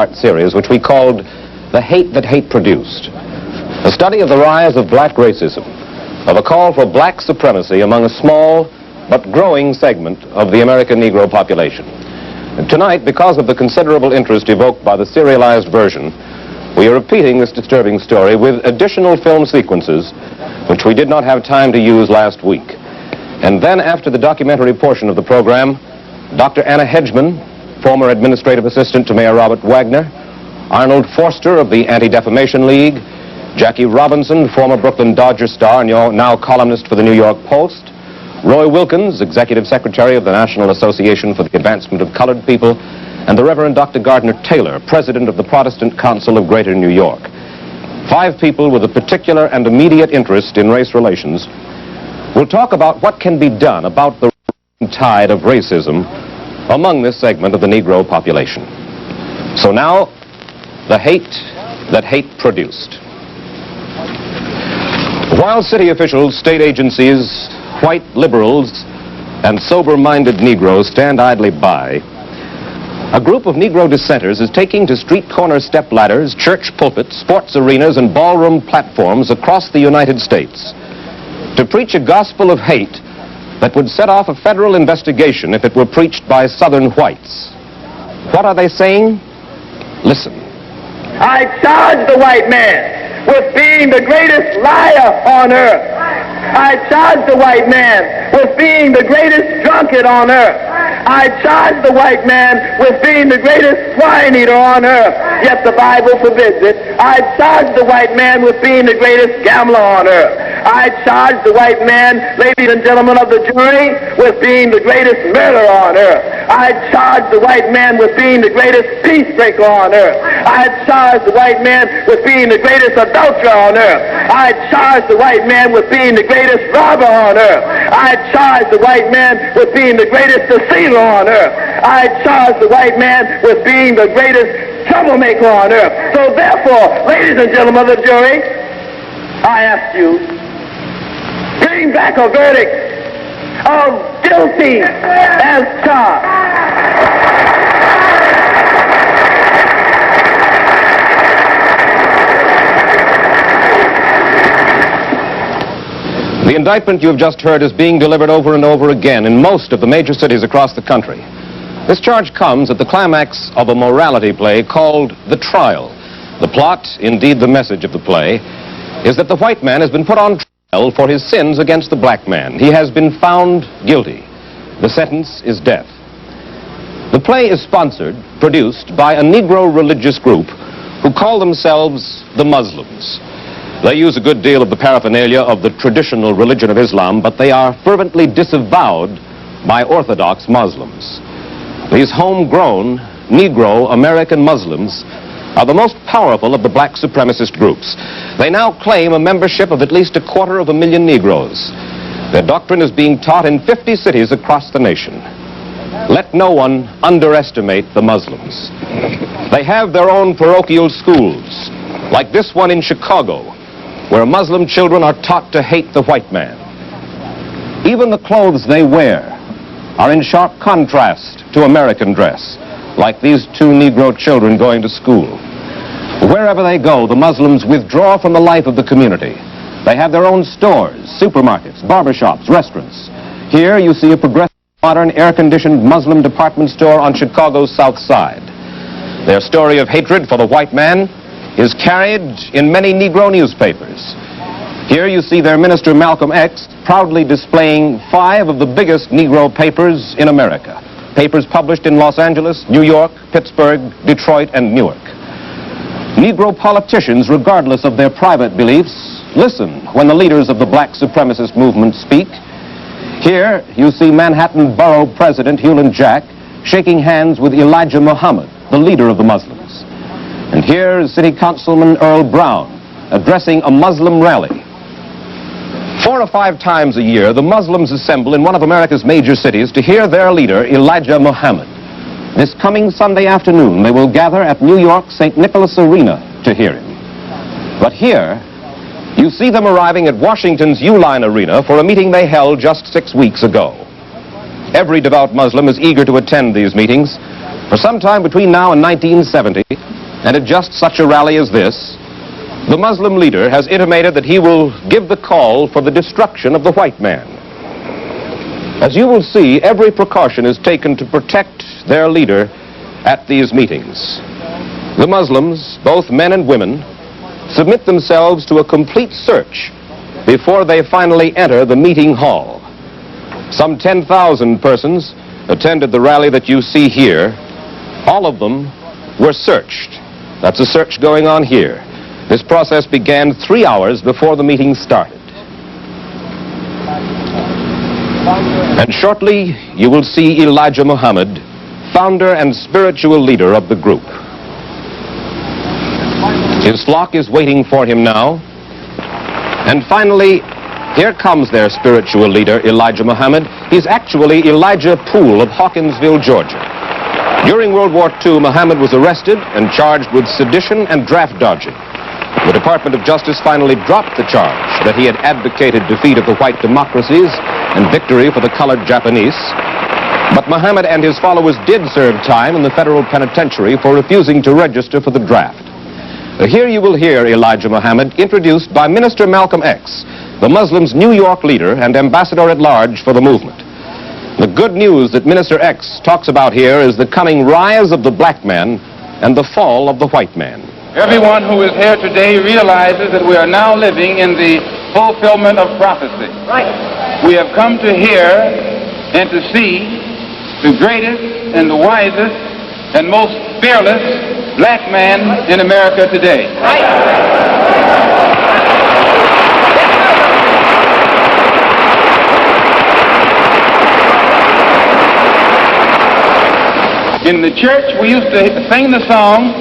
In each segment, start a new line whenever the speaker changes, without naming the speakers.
art series which we called The Hate That Hate Produced, a study of the rise of black racism, of a call for black supremacy among a small but growing segment of the American Negro population. And tonight, because of the considerable interest evoked by the serialized version, we are repeating this disturbing story with additional film sequences which we did not have time to use last week. And then, after the documentary portion of the program, Dr. Anna Hedgeman, former administrative assistant to Mayor Robert Wagner, Arnold Forster of the Anti-Defamation League, Jackie Robinson, former Brooklyn Dodger star and now columnist for the New York Post, Roy Wilkins, executive secretary of the National Association for the Advancement of Colored People, and the Reverend Dr. Gardner Taylor, president of the Protestant Council of Greater New York. 5 people with a particular and immediate interest in race relations will talk about what can be done about the tide of racism among this segment of the Negro population. So now, the hate that hate produced. While city officials, state agencies, white liberals, and sober-minded Negroes stand idly by, a group of Negro dissenters is taking to street corner stepladders, church pulpits, sports arenas, and ballroom platforms across the United States to preach a gospel of hate that would set off a federal investigation if it were preached by Southern whites. What are they saying? Listen.
I charge the white man with being the greatest liar on earth. I charge the white man with being the greatest drunkard on earth. I charge the white man with being the greatest swine eater on earth, yet the Bible forbids it. I charge the white man with being the greatest gambler on earth. I charge the white man, ladies and gentlemen of the jury, with being the greatest murderer on earth. I charge the white man with being the greatest peace breaker on earth. I charge the white man with being the greatest adulterer on earth. I charge the white man with being the greatest robber on earth. I charge the white man with being the greatest deceiver on earth. I charge the white man with being the greatest troublemaker on earth. So therefore, ladies and gentlemen of the jury, I ask you, bring back a verdict of guilty as charged.
The indictment you have just heard is being delivered over and over again in most of the major cities across the country. This charge comes at the climax of a morality play called The Trial. The plot, indeed the message of the play, is that the white man has been put on trial for his sins against the black man. He has been found guilty. The sentence is death. The play is sponsored, produced by a Negro religious group who call themselves the Muslims. They use a good deal of the paraphernalia of the traditional religion of Islam, but they are fervently disavowed by Orthodox Muslims. These homegrown Negro American Muslims are the most powerful of the black supremacist groups. They now claim a membership of at least 250,000 Negroes. Their doctrine is being taught in 50 cities across the nation. Let no one underestimate the Muslims. They have their own parochial schools, like this one in Chicago, where Muslim children are taught to hate the white man. Even the clothes they wear are in sharp contrast to American dress, like these 2 Negro children going to school. Wherever they go, the Muslims withdraw from the life of the community. They have their own stores, supermarkets, barbershops, restaurants. Here you see a progressive, modern, air-conditioned Muslim department store on Chicago's South Side. Their story of hatred for the white man is carried in many Negro newspapers. Here you see their minister Malcolm X proudly displaying 5 of the biggest Negro papers in America. Papers published in Los Angeles, New York, Pittsburgh, Detroit, and Newark. Negro politicians, regardless of their private beliefs, listen when the leaders of the black supremacist movement speak. Here you see Manhattan Borough President Hewlin Jack shaking hands with Elijah Muhammad, the leader of the Muslims. And here is City Councilman Earl Brown addressing a Muslim rally. 4 or 5 times a year, the Muslims assemble in one of America's major cities to hear their leader, Elijah Muhammad. This coming Sunday afternoon, they will gather at New York's St. Nicholas Arena to hear him. But here, you see them arriving at Washington's Uline Arena for a meeting they held just 6 weeks ago. Every devout Muslim is eager to attend these meetings, For some time between now and 1970, and at just such a rally as this, the Muslim leader has intimated that he will give the call for the destruction of the white man. As you will see, every precaution is taken to protect their leader at these meetings. The Muslims, both men and women, submit themselves to a complete search before they finally enter the meeting hall. Some 10,000 persons attended the rally that you see here. All of them were searched. That's a search going on here. This process began 3 hours before the meeting started. And shortly, you will see Elijah Muhammad, founder and spiritual leader of the group. His flock is waiting for him now. And finally, here comes their spiritual leader, Elijah Muhammad. He's actually Elijah Poole of Hawkinsville, Georgia. During World War II, Muhammad was arrested and charged with sedition and draft dodging. The Department of Justice finally dropped the charge that he had advocated defeat of the white democracies and victory for the colored Japanese. But Muhammad and his followers did serve time in the federal penitentiary for refusing to register for the draft. Here you will hear Elijah Muhammad introduced by Minister Malcolm X, the Muslims' New York leader and ambassador at large for the movement. The good news that Minister X talks about here is the coming rise of the black man and the fall of the white man.
Everyone who is here today realizes that we are now living in the fulfillment of prophecy. Right. We have come to hear and to see the greatest and the wisest and most fearless black man in America today. In the church, we used to sing the song,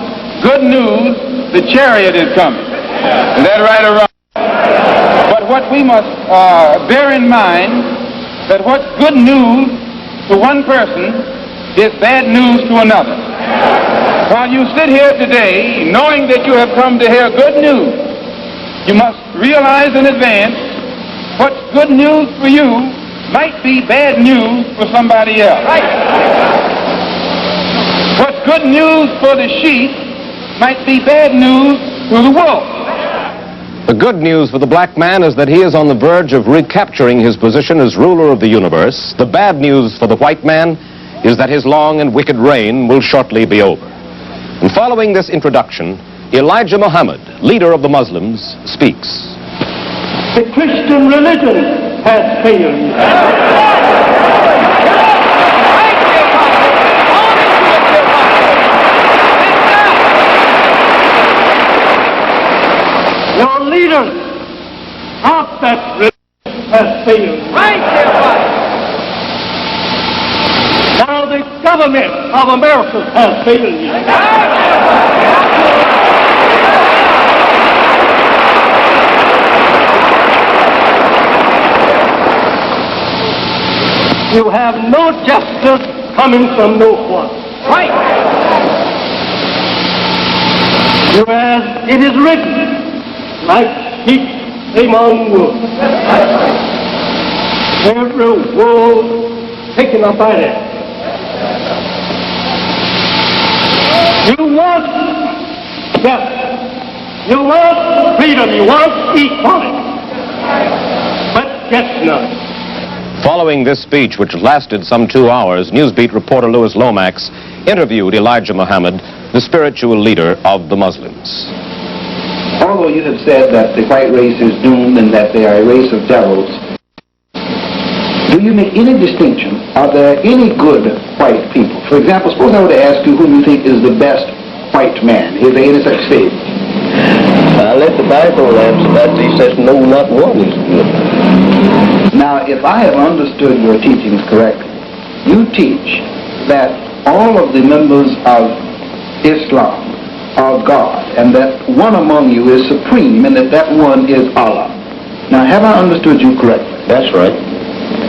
"Good news, the chariot is coming." Is that right or wrong? But what we must bear in mind, that what's good news to one person is bad news to another. While you sit here today, knowing that you have come to hear good news, you must realize in advance what's good news for you might be bad news for somebody else. What's good news for the sheep might be bad news to the wolf.
The good news for the black man is that he is on the verge of recapturing his position as ruler of the universe. The bad news for the white man is that his long and wicked reign will shortly be over. And following this introduction, Elijah Muhammad, leader of the Muslims, speaks.
The Christian religion has failed. Your leaders of that religion has failed. Now the government of America has failed you. You have no justice coming from no one. Whereas it is written, like sheep among wolves, every wolf taken up by it. You want justice, you want freedom, you want equality, but get none.
Following this speech, which lasted some 2 hours, Newsbeat reporter Louis Lomax interviewed Elijah Muhammad, the spiritual leader of the Muslims.
Although you have said that the white race is doomed and that they are a race of devils, do you make any distinction? Are there any good white people? For example, suppose I were to ask you whom you think is the best white man. Is there any such thing?
I let the Bible answer that. He says, no, not one is good.
Now, if I have understood your teachings correctly, you teach that all of the members of Islam are God, and that one among you is supreme, and that one is Allah. Now, have I understood you correctly?
That's right.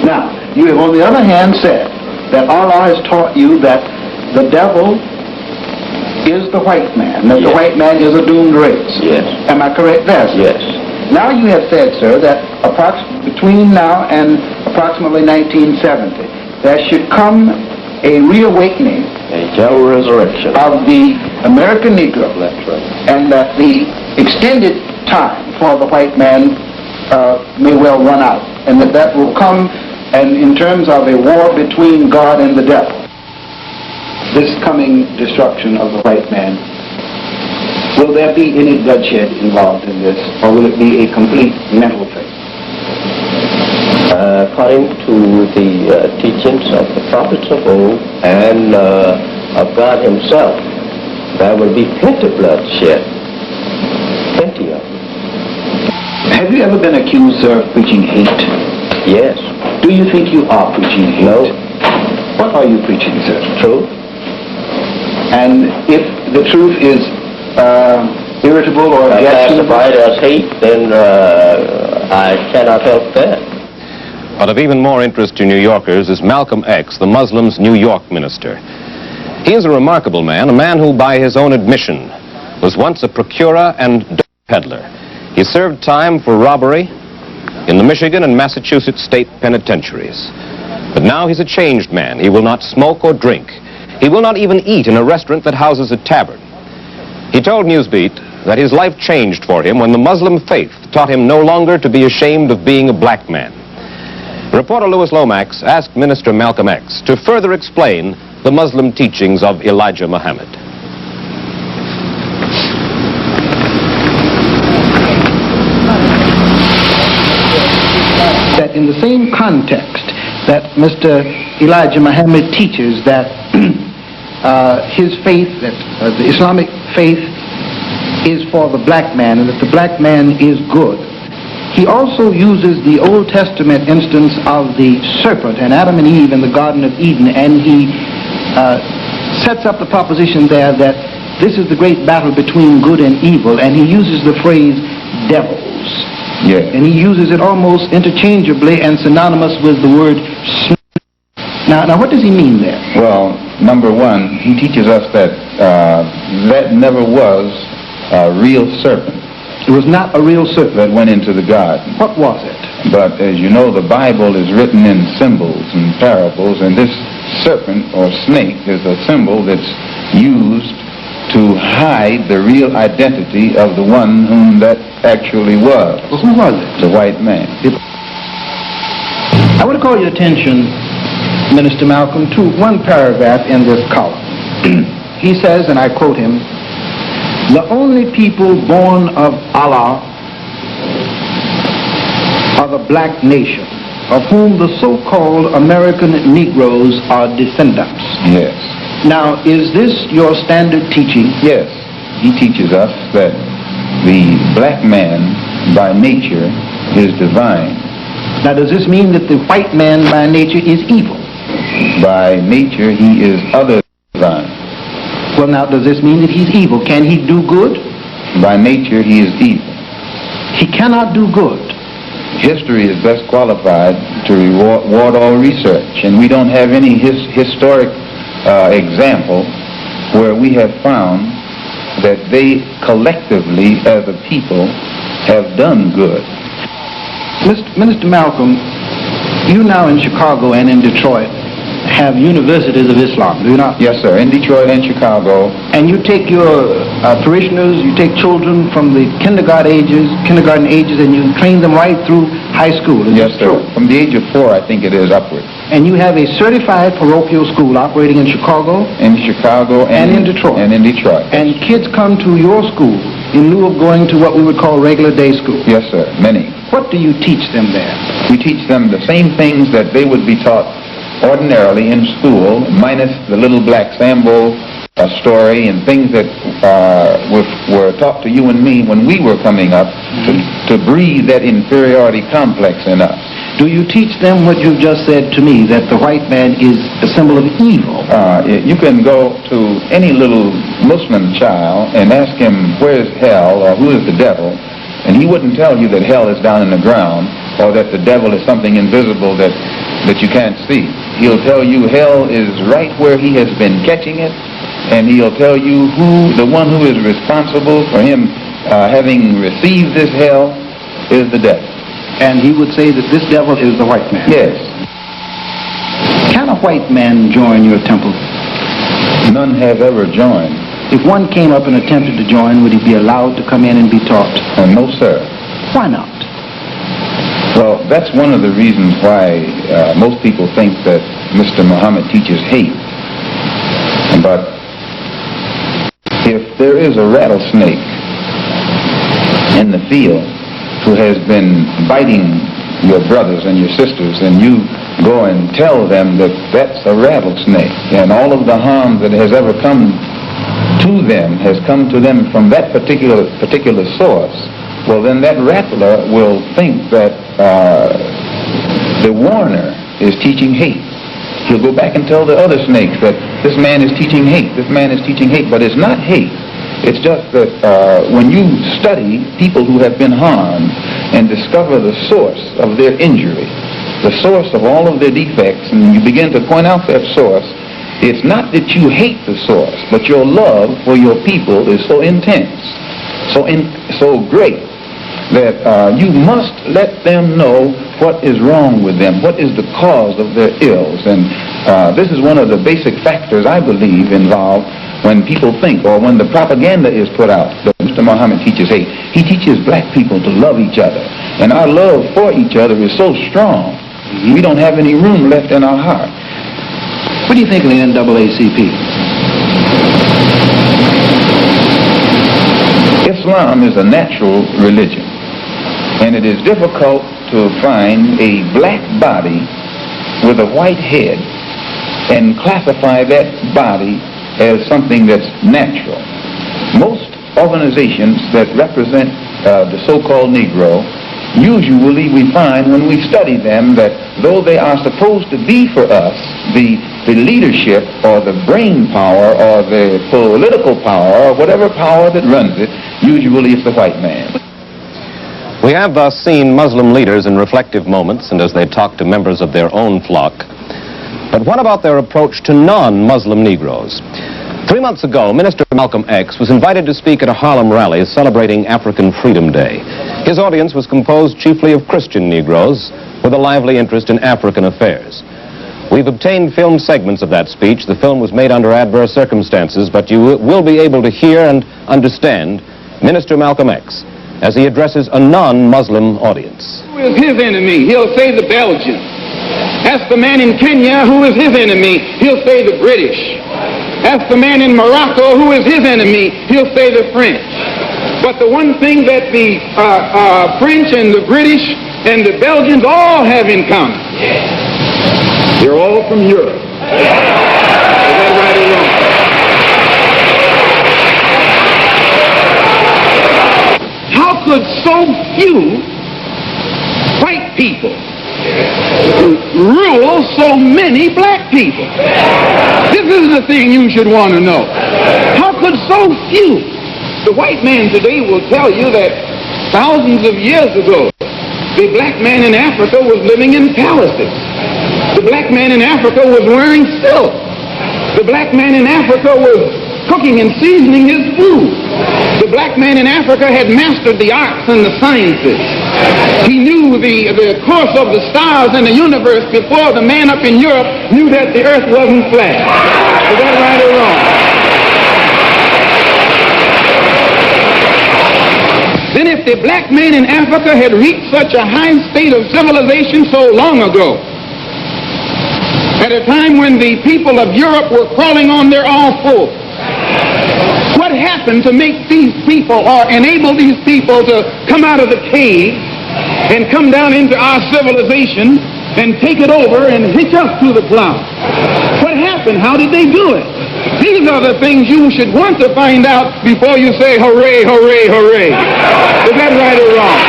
Now, you have on the other hand said that Allah has taught you that the devil is the white man, that the white man is a doomed race.
Yes.
Am I correct there, sir?
Yes.
Now you have said, sir, that between now and approximately 1970, there should come a reawakening
A general resurrection.
of the American Negro,
That's right.
and that the extended time for the white man may well run out, and that will come, and in terms of a war between God and the devil, this coming destruction of the white man. Will there be any bloodshed involved in this, or will it be a complete mental thing?
According to the teachings of the prophets of old and of God himself, there will be plenty of bloodshed. Plenty of it.
Have you ever been accused, sir, of preaching hate?
Yes.
Do you think you are preaching hate?
No.
What are you preaching, sir?
Truth.
And if the truth is irritable or objectionable,
Classified as hate, then I cannot help that.
But of even more interest to New Yorkers is Malcolm X, the Muslims' New York minister. He is a remarkable man, a man who, by his own admission, was once a procurer and dope peddler. He served time for robbery in the Michigan and Massachusetts state penitentiaries. But now he's a changed man. He will not smoke or drink. He will not even eat in a restaurant that houses a tavern. He told Newsbeat that his life changed for him when the Muslim faith taught him no longer to be ashamed of being a black man. Reporter Louis Lomax asked Minister Malcolm X to further explain the Muslim teachings of Elijah Muhammad.
that in the same context that Mr. Elijah Muhammad teaches that his faith, that the Islamic faith is for the black man and that the black man is good, he also uses the Old Testament instance of the serpent and Adam and Eve in the Garden of Eden, and he sets up the proposition there that this is the great battle between good and evil, and he uses the phrase devils.
Yes.
And he uses it almost interchangeably and synonymous with the word snake. Now what does he mean there?
Well, number one, he teaches us that that never was a real serpent.
It was not a real serpent.
That went into the garden.
What was it?
But as you know, the Bible is written in symbols and parables, and this serpent or snake is a symbol that's used to hide the real identity of the one whom that actually was.
Well, who was it?
The white man.
I want to call your attention, Minister Malcolm, to one paragraph in this column. He says, and I quote him, "The only people born of Allah are the black nation, of whom the so-called American Negroes are descendants."
Yes.
Now, is this your standard teaching?
Yes. He teaches us that the black man by nature is divine.
Now, does this mean that the white man by nature is evil?
By nature, he is other than divine.
Well, now, does this mean that he's evil? Can he do good?
By nature, he is evil.
He cannot do good.
History is best qualified to reward all research, and we don't have any historic example where we have found that they collectively, as a people, have done good.
Minister Malcolm, you now in Chicago and in Detroit have universities of Islam, do you not?
Yes, sir, in Detroit and Chicago.
And you take your parishioners, you take children from the kindergarten ages, and you train them right through high school. Is
Yes,
that
sir.
true?
From the age of 4, I think it is, upward.
And you have a certified parochial school operating in Chicago
In Chicago
and in Detroit.
And in Detroit.
And kids come to your school in lieu of going to what we would call regular day school.
Yes, sir, many.
What do you teach them there?
We teach them the same things that they would be taught ordinarily in school, minus the little black Sambo story and things that were taught to you and me when we were coming up, to breed that inferiority complex in us.
Do you teach them what you've just said to me, that the white man is a symbol of evil?
You can go to any little Muslim child and ask him where's hell or who is the devil, and he wouldn't tell you that hell is down in the ground or that the devil is something invisible that you can't see. He'll tell you hell is right where he has been catching it, and he'll tell you who the one who is responsible for him having received this hell is the devil.
And he would say that this devil is the white man.
Yes.
Can a white man join your temple?
None have ever joined.
If one came up and attempted to join, would he be allowed to come in and be taught?
No, sir.
Why not?
Well, that's one of the reasons why most people think that Mr. Muhammad teaches hate. But if there is a rattlesnake in the field who has been biting your brothers and your sisters, and you go and tell them that that's a rattlesnake, and all of the harm that has ever come to them has come to them from that particular source, well, then that rattler will think that the warner is teaching hate. He'll go back and tell the other snakes that this man is teaching hate, this man is teaching hate, but it's not hate. It's just that when you study people who have been harmed and discover the source of their injury, the source of all of their defects, and you begin to point out that source, it's not that you hate the source, but your love for your people is so intense, so great, that you must let them know what is wrong with them, what is the cause of their ills. And this is one of the basic factors, I believe, involved when people think, or when the propaganda is put out that Mr. Muhammad teaches hate. He teaches black people to love each other. And our love for each other is so strong, we don't have any room left in our heart.
What do you think of the NAACP?
Islam is a natural religion, and it is difficult to find a black body with a white head and classify that body as something that's natural. Most organizations that represent the so-called Negro, usually we find when we study them that though they are supposed to be for us the leadership or the brain power or the political power or whatever power that runs it, usually it's the white man.
We have thus seen Muslim leaders in reflective moments and as they talk to members of their own flock. But what about their approach to non-Muslim Negroes? 3 months ago, Minister Malcolm X was invited to speak at a Harlem rally celebrating African Freedom Day. His audience was composed chiefly of Christian Negroes with a lively interest in African affairs. We've obtained film segments of that speech. The film was made under adverse circumstances, but you will be able to hear and understand Minister Malcolm X as he addresses a non-Muslim audience.
Who is his enemy? He'll say the Belgians. Ask the man in Kenya who is his enemy. He'll say the British. Ask the man in Morocco who is his enemy. He'll say the French. But the one thing that the French and the British and the Belgians all have in common, they're all from Europe. Is that right or wrong? How could so few white people rule so many black people? This is the thing you should want to know. How could so few? The white man today will tell you that thousands of years ago, the black man in Africa was living in palaces. The black man in Africa was wearing silk. The black man in Africa was cooking and seasoning his food. The black man in Africa had mastered the arts and the sciences. He knew the course of the stars in the universe before the man up in Europe knew that the earth wasn't flat. Is that right or wrong? Then if the black man in Africa had reached such a high state of civilization so long ago, at a time when the people of Europe were crawling on their all fours, what happened to make these people or enable these people to come out of the cave and come down into our civilization and take it over and hitch us to the plow? What happened? How did they do it? These are the things you should want to find out before you say hooray, hooray, hooray. Is that right or wrong?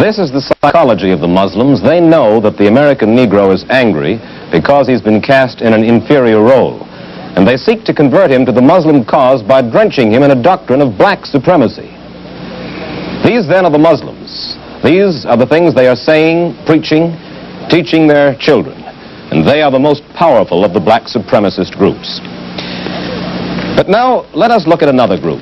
This is the psychology of the Muslims. They know that the American Negro is angry because he's been cast in an inferior role. And they seek to convert him to the Muslim cause by drenching him in a doctrine of black supremacy. These then are the Muslims. These are the things they are saying, preaching, teaching their children. And they are the most powerful of the black supremacist groups. But now let us look at another group.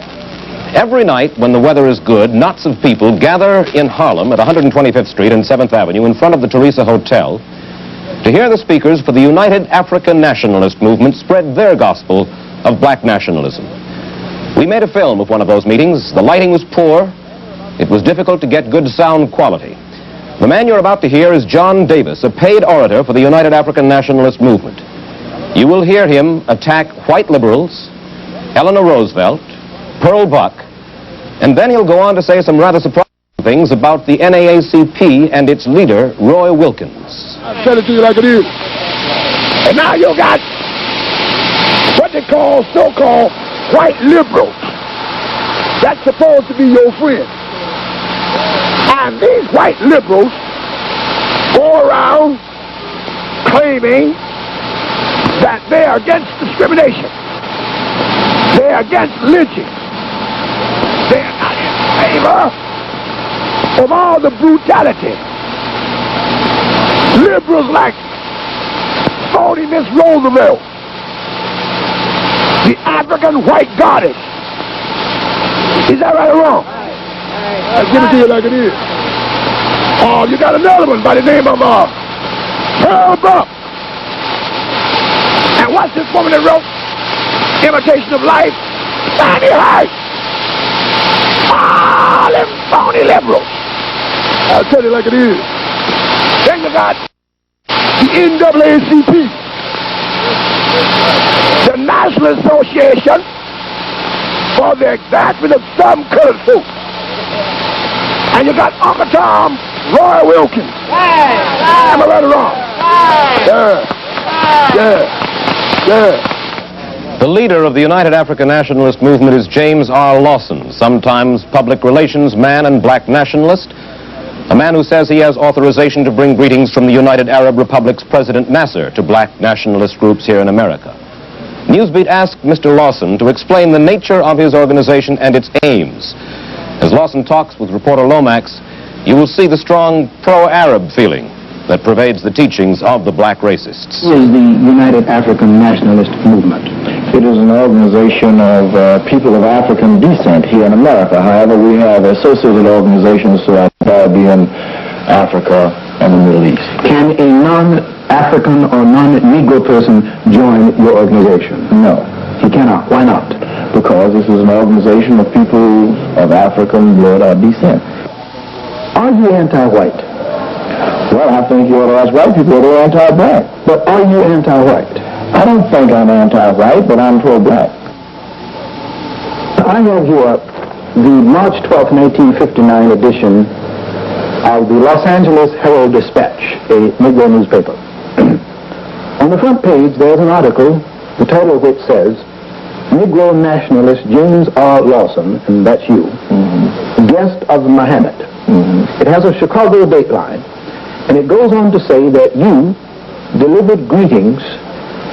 Every night when the weather is good, knots of people gather in Harlem at 125th Street and 7th Avenue in front of the Teresa Hotel to hear the speakers for the United African Nationalist Movement spread their gospel of black nationalism. We made a film of one of those meetings. The lighting was poor. It was difficult to get good sound quality. The man you're about to hear is John Davis, a paid orator for the United African Nationalist Movement. You will hear him attack white liberals, Eleanor Roosevelt, Pearl Buck, and then he'll go on to say some rather surprising things about the NAACP and its leader, Roy Wilkins.
I'll tell it to you like it is. And now you got what they call so-called white liberals. That's supposed to be your friend. And these white liberals go around claiming that they're against discrimination. They're against lynching. They're not in favor of all the brutality. Liberals like phony Miss Roosevelt, the African white goddess. Is that right or wrong? I'll give it to you like it is. Oh, you got another one by the name of Pearl Buck. And what's this woman that wrote Imitation of Life? Fannie Hurst. All them phony liberals. I'll tell you like it is. Then you got the NAACP, the National Association for the Advancement of Some Colored Folk. And you got Uncle Tom, Roy Wilkins. Am I right or wrong? Yeah.
The leader of the United African Nationalist Movement is James R. Lawson, sometimes public relations man and black nationalist, a man who says he has authorization to bring greetings from the United Arab Republic's President Nasser to black nationalist groups here in America. Newsbeat asked Mr. Lawson to explain the nature of his organization and its aims. As Lawson talks with reporter Lomax, you will see the strong pro-Arab feeling that pervades the teachings of the black racists.
This is the United African Nationalist Movement.
It is an organization of people of African descent here in America. However, we have associated organizations throughout the Caribbean, Africa, and the Middle East.
Can a non-African or non-Negro person join your organization?
No.
He cannot. Why not?
Because this is an organization of people of African blood or descent.
Are you anti-white?
Well, I think you ought to ask white people whether they're anti-black.
But are you anti-white?
I don't think I'm anti-white, but I'm pro-black.
I have here the March 12, 1859 edition of the Los Angeles Herald Dispatch, a Negro newspaper. On the front page, there's an article, the title of which says, Negro nationalist James R. Lawson, and that's you, guest of Muhammad. It has a Chicago dateline, and it goes on to say that you delivered greetings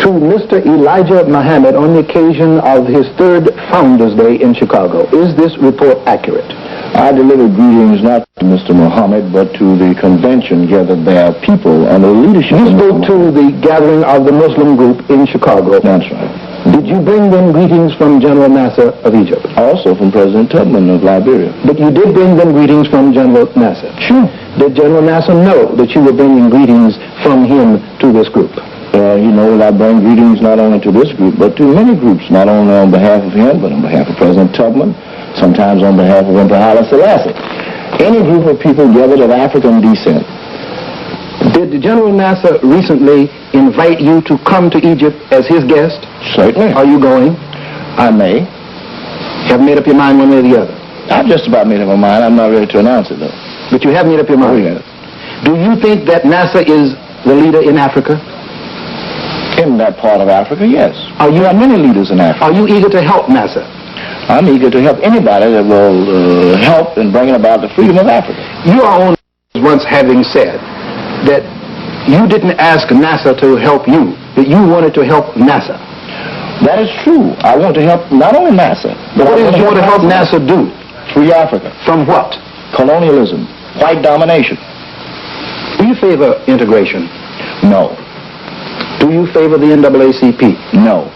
to Mr. Elijah Muhammad on the occasion of his 3rd Founders Day in Chicago. Is this report accurate?
I delivered greetings not to Mr. Muhammad, but to the convention gathered there, people under the leadership.
You spoke to the gathering of the Muslim group in Chicago.
That's right.
Did you bring them greetings from General Nasser of Egypt?
Also from President Tubman of Liberia.
But you did bring them greetings from General Nasser?
Sure.
Did General Nasser know that you were bringing greetings from him to this group?
You know that I bring greetings not only to this group, but to many groups, not only on behalf of him, but on behalf of President Tubman, sometimes on behalf of Emperor Haile Selassie. Any group of people gathered of African descent.
Did General Nasser recently invite you to come to Egypt as his guest?
Certainly.
Are you going?
I may.
Have made up your mind one way or the other?
I've just about made up my mind. I'm not ready to announce it, though.
But you have made up your mind?
Oh, yes.
Do you think that Nasser is the leader in Africa?
In that part of Africa, yes. There are many leaders in Africa.
Are you eager to help Nasser?
I'm eager to help anybody that will help in bringing about the freedom of Africa.
You are on once having said that you didn't ask Nasser to help you, that you wanted to help Nasser.
That is true. I want to help not only Nasser, but
what do you want to help Nasser do?
Free Africa.
From what?
Colonialism. White domination.
Do you favor integration?
No.
Do you favor the NAACP?
No.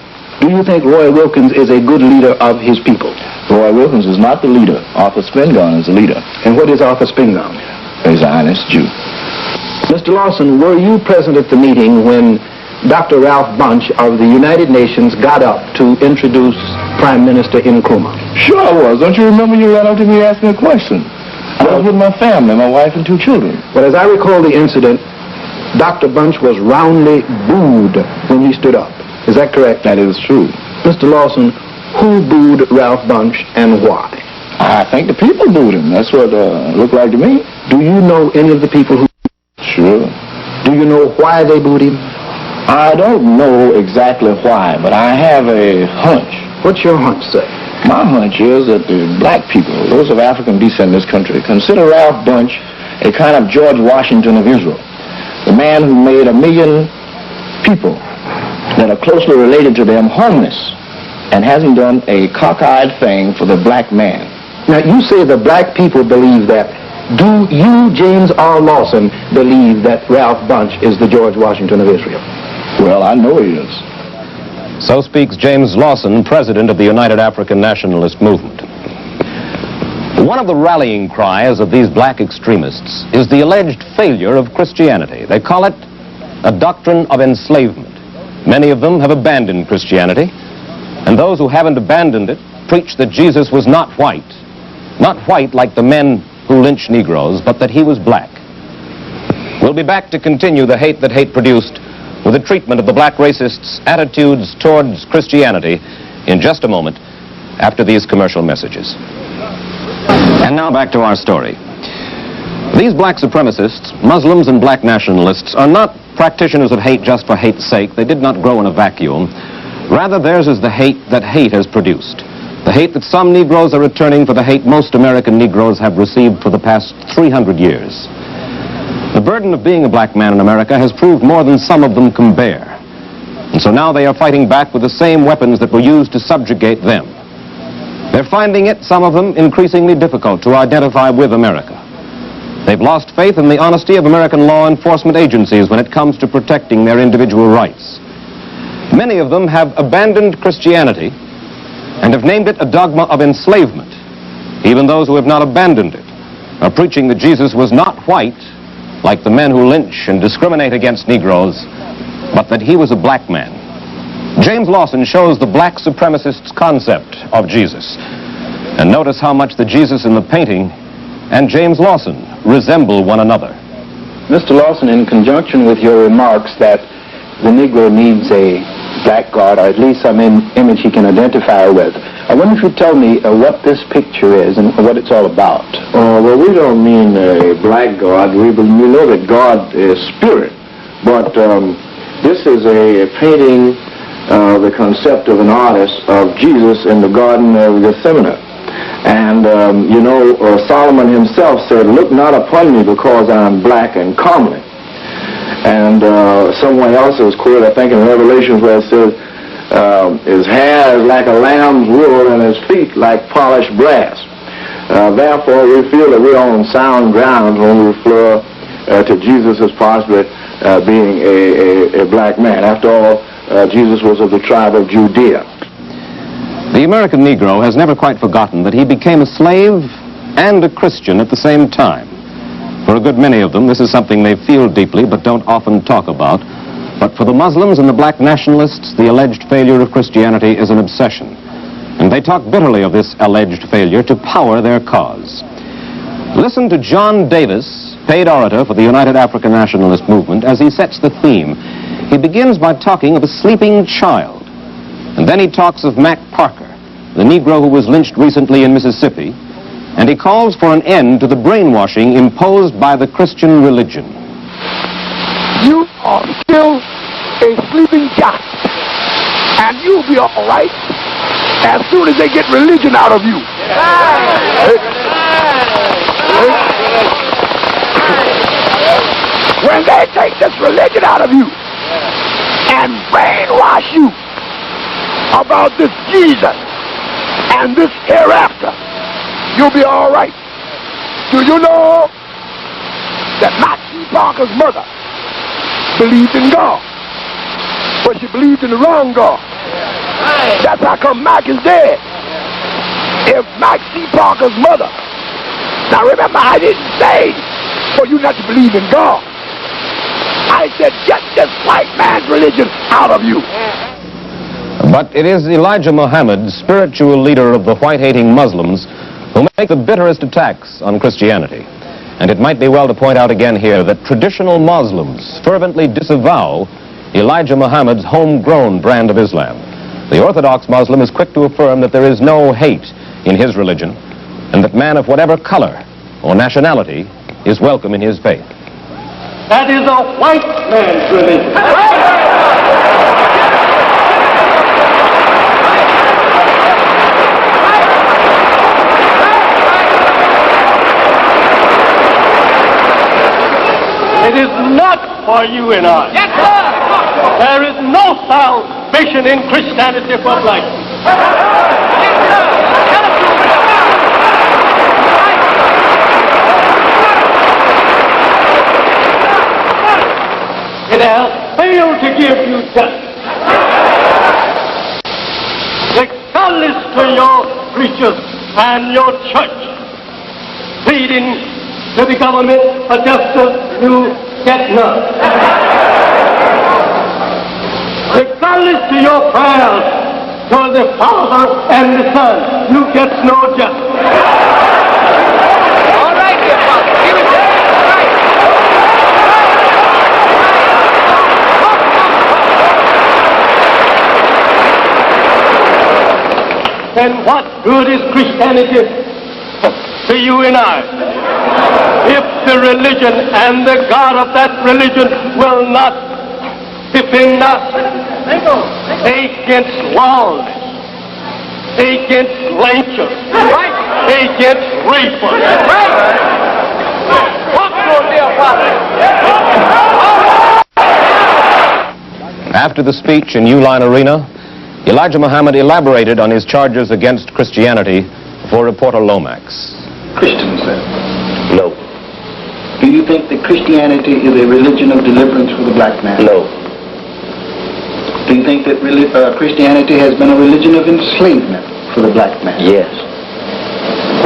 Do you think Roy Wilkins is a good leader of his people?
Roy Wilkins is not the leader. Arthur Spingarn is the leader.
And what is Arthur Spingarn?
A Zionist Jew.
Mr. Lawson, were you present at the meeting when Dr. Ralph Bunche of the United Nations got up to introduce Prime Minister Nkrumah?
Sure I was. Don't you remember you ran up to me and asked me a question? I was with my family, my wife and 2 children.
Well, as I recall the incident, Dr. Bunche was roundly booed when he stood up. Is that correct?
That is true.
Mr. Lawson, who booed Ralph Bunche and why?
I think the people booed him. That's what it looked like to me.
Do you know any of the people who...
Sure.
Do you know why they booed him?
I don't know exactly why, but I have a hunch.
What's your hunch say?
My hunch is that the black people, those of African descent in this country, consider Ralph Bunche a kind of George Washington of Israel. The man who made 1 million people that are closely related to them homeless and hasn't done a cockeyed thing for the black man.
Now, you say the black people believe that. Do you, James R. Lawson, believe that Ralph Bunche is the George Washington of Israel?
Well, I know he is.
So speaks James Lawson, president of the United African Nationalist Movement. One of the rallying cries of these black extremists is the alleged failure of Christianity. They call it a doctrine of enslavement. Many of them have abandoned Christianity, and those who haven't abandoned it preach that Jesus was not white like the men who lynch Negroes, but that he was black. We'll be back to continue the hate that hate produced with the treatment of the black racists' attitudes towards Christianity in just a moment after these commercial messages. And now back to our story. These black supremacists, Muslims and black nationalists, are not practitioners of hate just for hate's sake. They did not grow in a vacuum. Rather, theirs is the hate that hate has produced. The hate that some Negroes are returning for the hate most American Negroes have received for the past 300 years. The burden of being a black man in America has proved more than some of them can bear. And so now they are fighting back with the same weapons that were used to subjugate them. They're finding it, some of them, increasingly difficult to identify with America. They've lost faith in the honesty of American law enforcement agencies when it comes to protecting their individual rights. Many of them have abandoned Christianity and have named it a dogma of enslavement. Even those who have not abandoned it are preaching that Jesus was not white, like the men who lynch and discriminate against Negroes, but that he was a black man. James Lawson shows the black supremacists' concept of Jesus. And notice how much the Jesus in the painting and James Lawson resemble one another.
Mr. Lawson, in conjunction with your remarks that the Negro needs a black God, or at least some image he can identify with, I wonder if you'd tell me what this picture is and what it's all about.
Well, we don't mean a black God. We know that God is spirit. But this is a painting, the concept of an artist of Jesus in the Garden of Gethsemane. And, Solomon himself said, "Look not upon me because I am black and comely." And somewhere else it was quoted, I think in Revelations, where it says, his hair is like a lamb's wool and his feet like polished brass. Therefore, we feel that we're on sound ground when we refer to Jesus as possibly being a black man. After all, Jesus was of the tribe of Judea.
The American Negro has never quite forgotten that he became a slave and a Christian at the same time. For a good many of them, this is something they feel deeply but don't often talk about. But for the Muslims and the black nationalists, the alleged failure of Christianity is an obsession. And they talk bitterly of this alleged failure to power their cause. Listen to John Davis, paid orator for the United African Nationalist Movement, as he sets the theme. He begins by talking of a sleeping child. And then he talks of Mac Parker, the Negro who was lynched recently in Mississippi, and he calls for an end to the brainwashing imposed by the Christian religion.
You are still a sleeping giant, and you'll be all right as soon as they get religion out of you. When they take this religion out of you and brainwash you about this Jesus and this hereafter, you'll be all right. Do you know that Maxine Parker's mother believed in God, but she believed in the wrong God? That's how come Mac is dead. If Maxine Parker's mother, now remember, I didn't say for you not to believe in God. I said, get this white man's religion out of you.
But it is Elijah Muhammad, spiritual leader of the white-hating Muslims, who make the bitterest attacks on Christianity. And it might be well to point out again here that traditional Muslims fervently disavow Elijah Muhammad's homegrown brand of Islam. The Orthodox Muslim is quick to affirm that there is no hate in his religion, and that man of whatever color or nationality is welcome in his faith.
That is a white man's religion. It is not for you and I. Yes, sir. There is no salvation in Christianity for black people. It has failed to give you justice. Regardless to your preachers and your church pleading to the government for justice, you get none. Regardless to your prayers to the Father and the Son, you get no justice. All right, dear Father, give it to me. Then what good is Christianity to you and I if the religion and the God of that religion will not defend us against lawlessness, against lynchers, against rapers? What will be a
After the speech in Uline Arena, Elijah Muhammad elaborated on his charges against Christianity for reporter Lomax.
Christians, then.
No.
Do you think that Christianity is a religion of deliverance for the black man?
No.
Do you think that Christianity has been a religion of enslavement for the black man?
Yes.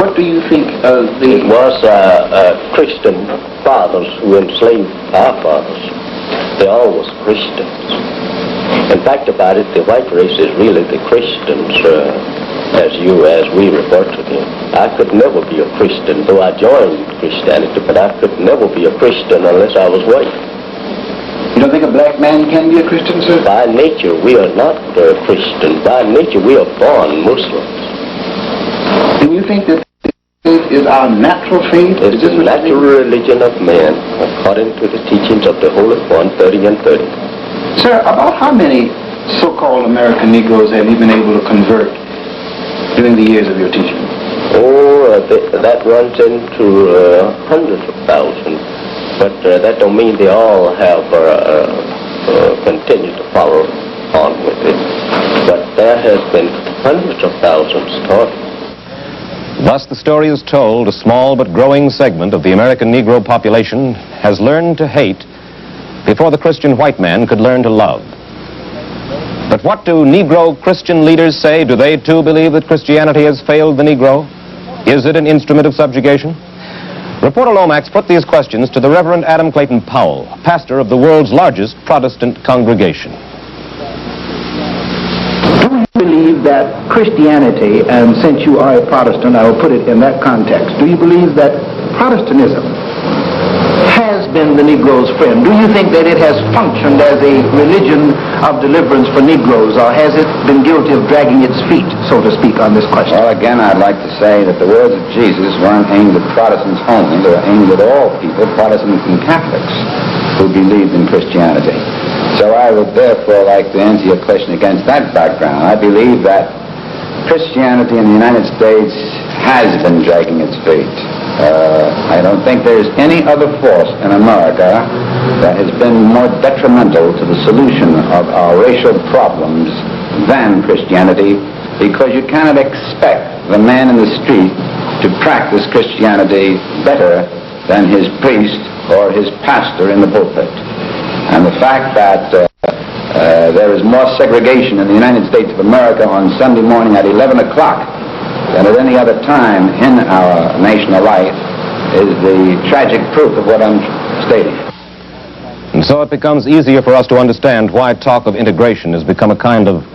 What do you think of the...
It was Christian fathers who enslaved our fathers. They all was Christians. In fact about it, the white race is really the Christians, as we refer to them. I could never be a Christian, though I joined Christianity, but I could never be a Christian unless I was white.
You don't think a black man can be a Christian, sir?
By nature, we are not Christian. By nature, we are born Muslims.
Do you think that faith is our natural faith?
It's the natural religion of man, according to the teachings of the Holy One, 30 and 30.
Sir, about how many so-called American Negroes have you been able to convert during the years of your teaching?
Oh, that runs into hundreds of thousands, but that don't mean they all have continued to follow on with it. But there has been hundreds of thousands taught.
Thus, the story is told, a small but growing segment of the American Negro population has learned to hate before the Christian white man could learn to love. But what do Negro Christian leaders say? Do they too believe that Christianity has failed the Negro? Is it an instrument of subjugation? Reporter Lomax put these questions to the Reverend Adam Clayton Powell, pastor of the world's largest Protestant congregation.
Do you believe that Christianity, and since you are a Protestant, I will put it in that context, do you believe that Protestantism has been the Negro's friend? Do you think that it has functioned as a religion of deliverance for Negroes, or has it been guilty of dragging its feet, so to speak, on this question?
Well, again, I'd like to say that the words of Jesus weren't aimed at Protestants only. They were aimed at all people, Protestants and Catholics, who believed in Christianity. So I would therefore like to answer your question against that background. I believe that Christianity in the United States has been dragging its feet. I don't think there's any other force in America that has been more detrimental to the solution of our racial problems than Christianity, because you cannot expect the man in the street to practice Christianity better than his priest or his pastor in the pulpit. And the fact that there is more segregation in the United States of America on Sunday morning at 11 o'clock than at any other time in our national life is the tragic proof of what I'm stating.
And so it becomes easier for us to understand why talk of integration has become a kind of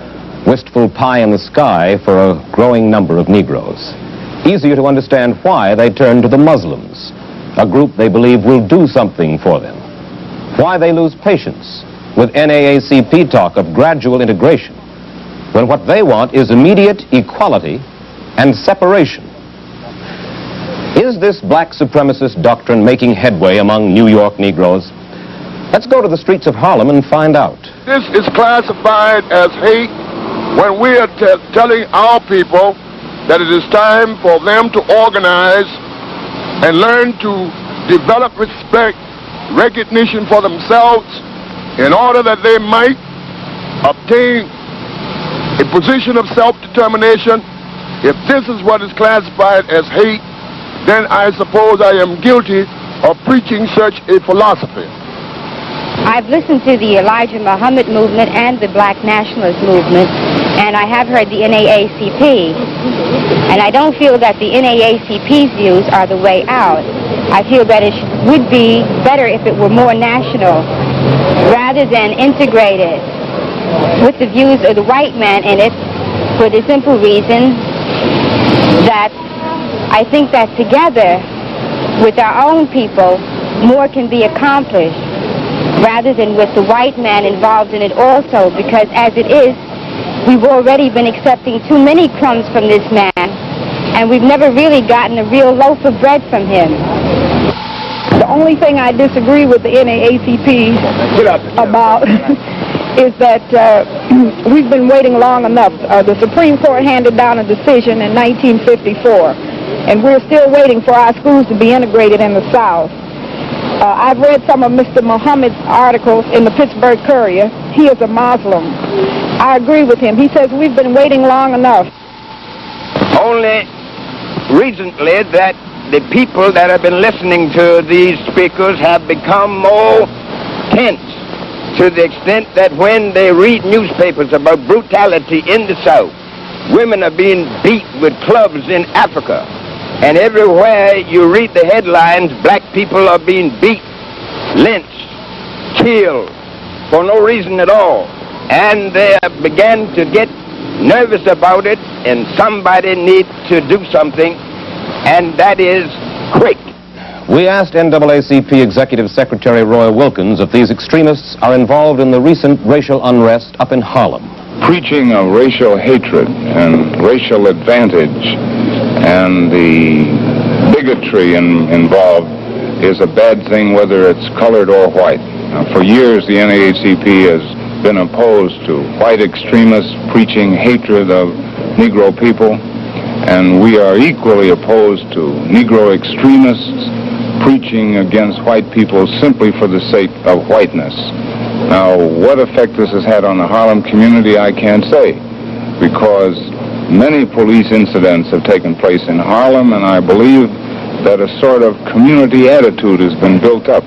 wistful pie in the sky for a growing number of Negroes. Easier to understand why they turn to the Muslims, a group they believe will do something for them. Why they lose patience with NAACP talk of gradual integration, when what they want is immediate equality and separation. Is this black supremacist doctrine making headway among New York Negroes? Let's go to the streets of Harlem and find out.
This is classified as hate when we are telling our people that it is time for them to organize and learn to develop respect, recognition for themselves in order that they might obtain a position of self-determination. If this is what is classified as hate, then I suppose I am guilty of preaching such a philosophy.
I've listened to the Elijah Muhammad movement and the Black Nationalist movement, and I have heard the NAACP, and I don't feel that the NAACP's views are the way out. I feel that it would be better if it were more national rather than integrated with the views of the white man in it, for the simple reason that I think that together with our own people more can be accomplished rather than with the white man involved in it also, because as it is, we've already been accepting too many crumbs from this man, and we've never really gotten a real loaf of bread from him.
The only thing I disagree with the NAACP about is that we've been waiting long enough. The Supreme Court handed down a decision in 1954, and we're still waiting for our schools to be integrated in the South. I've read some of Mr. Muhammad's articles in the Pittsburgh Courier. He is a Muslim. I agree with him. He says we've been waiting long enough.
Only recently that the people that have been listening to these speakers have become more tense, to the extent that when they read newspapers about brutality in the South, women are being beat with clubs in Africa. And everywhere you read the headlines, black people are being beat, lynched, killed, for no reason at all. And they began to get nervous about it, and somebody needs to do something, and that is quick.
We asked NAACP Executive Secretary Roy Wilkins if these extremists are involved in the recent racial unrest up in Harlem.
Preaching of racial hatred and racial advantage and the bigotry involved is a bad thing, whether it's colored or white. Now, for years, the NAACP has been opposed to white extremists preaching hatred of Negro people, and we are equally opposed to Negro extremists preaching against white people simply for the sake of whiteness. Now, what effect this has had on the Harlem community, I can't say, because many police incidents have taken place in Harlem, and I believe that a sort of community attitude has been built up.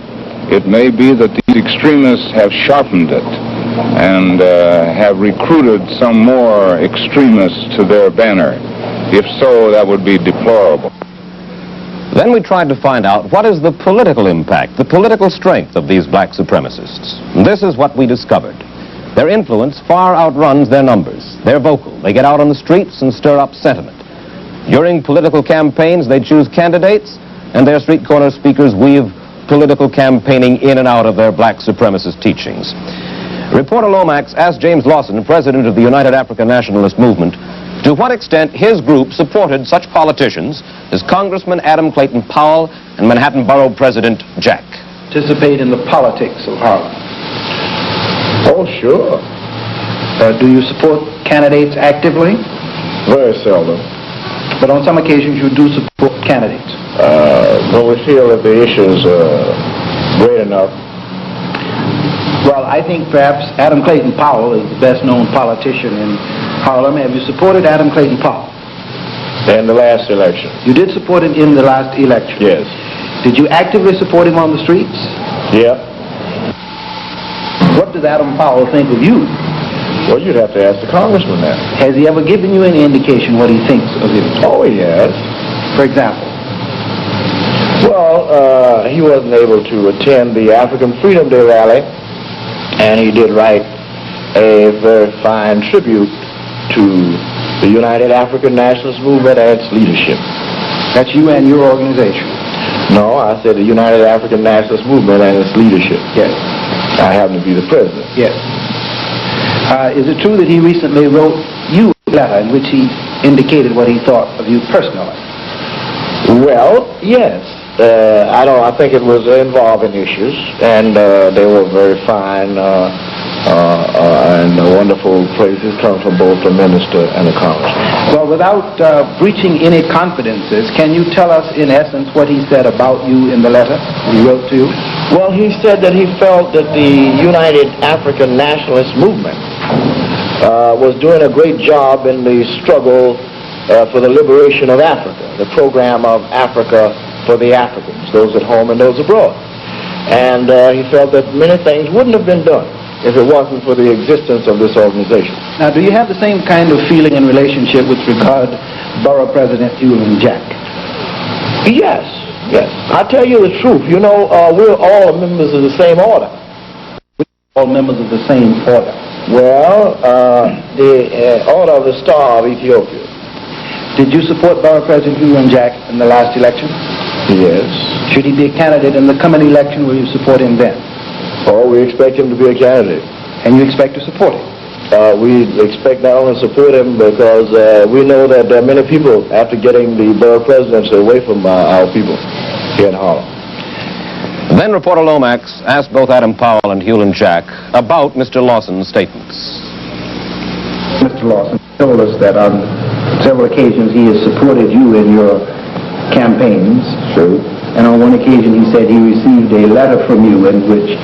It may be that these extremists have sharpened it and have recruited some more extremists to their banner. If so, that would be deplorable.
Then we tried to find out what is the political impact, the political strength of these black supremacists. And this is what we discovered. Their influence far outruns their numbers. They're vocal. They get out on the streets and stir up sentiment. During political campaigns, they choose candidates, and their street corner speakers weave political campaigning in and out of their black supremacist teachings. Reporter Lomax asked James Lawson, president of the United African Nationalist Movement, to what extent his group supported such politicians as Congressman Adam Clayton Powell and Manhattan Borough President Jack.
Participate in the politics of Harlem.
Oh, sure.
Do you support candidates actively?
Very seldom.
But on some occasions you do support candidates.
When we feel that the issues are great enough.
Well, I think perhaps Adam Clayton Powell is the best known politician in Harlem. Have you supported Adam Clayton Powell?
In the last election.
You did support him in the last election?
Yes.
Did you actively support him on the streets?
Yeah.
What does Adam Powell think of you?
Well, you'd have to ask the congressman that.
Has he ever given you any indication what he thinks of you?
Oh, he has.
For example?
Well, he wasn't able to attend the African Freedom Day rally, and he did write a very fine tribute to the United African Nationalist Movement and its leadership.
That's you and your organization?
No, I said the United African Nationalist Movement and its leadership.
Yes.
I happen to be the president.
Yes. Is it true that he recently wrote you a letter in which he indicated what he thought of you personally?
Well, yes. I think it was involving issues, and they were very fine and wonderful praises come from both the minister and the congressman.
Well, without breaching any confidences, can you tell us in essence what he said about you in the letter he wrote to you?
Well, he said that he felt that the United African Nationalist Movement was doing a great job in the struggle for the liberation of Africa, the program of Africa for the Africans, those at home and those abroad. And he felt that many things wouldn't have been done if it wasn't for the existence of this organization.
Now, do you have the same kind of feeling in relationship with regard to Borough President Hewlin Jack?
Yes, yes. I'll tell you the truth. You know, we're all members of the same order.
All members of the same order?
Well, the Order of the Star of Ethiopia.
Did you support Borough President Hewlin Jack in the last election?
Yes.
Should he be a candidate in the coming election, will you support him then?
Oh, we expect him to be a candidate.
And you expect to support him?
We expect not only to support him because we know that there are many people, after getting the borough presidency away from our people here in Harlem.
Then reporter Lomax asked both Adam Powell and Hewlin Jack about Mr. Lawson's statements.
Mr. Lawson told us that on several occasions he has supported you in your campaigns.
True.
And on one occasion he said he received a letter from you in which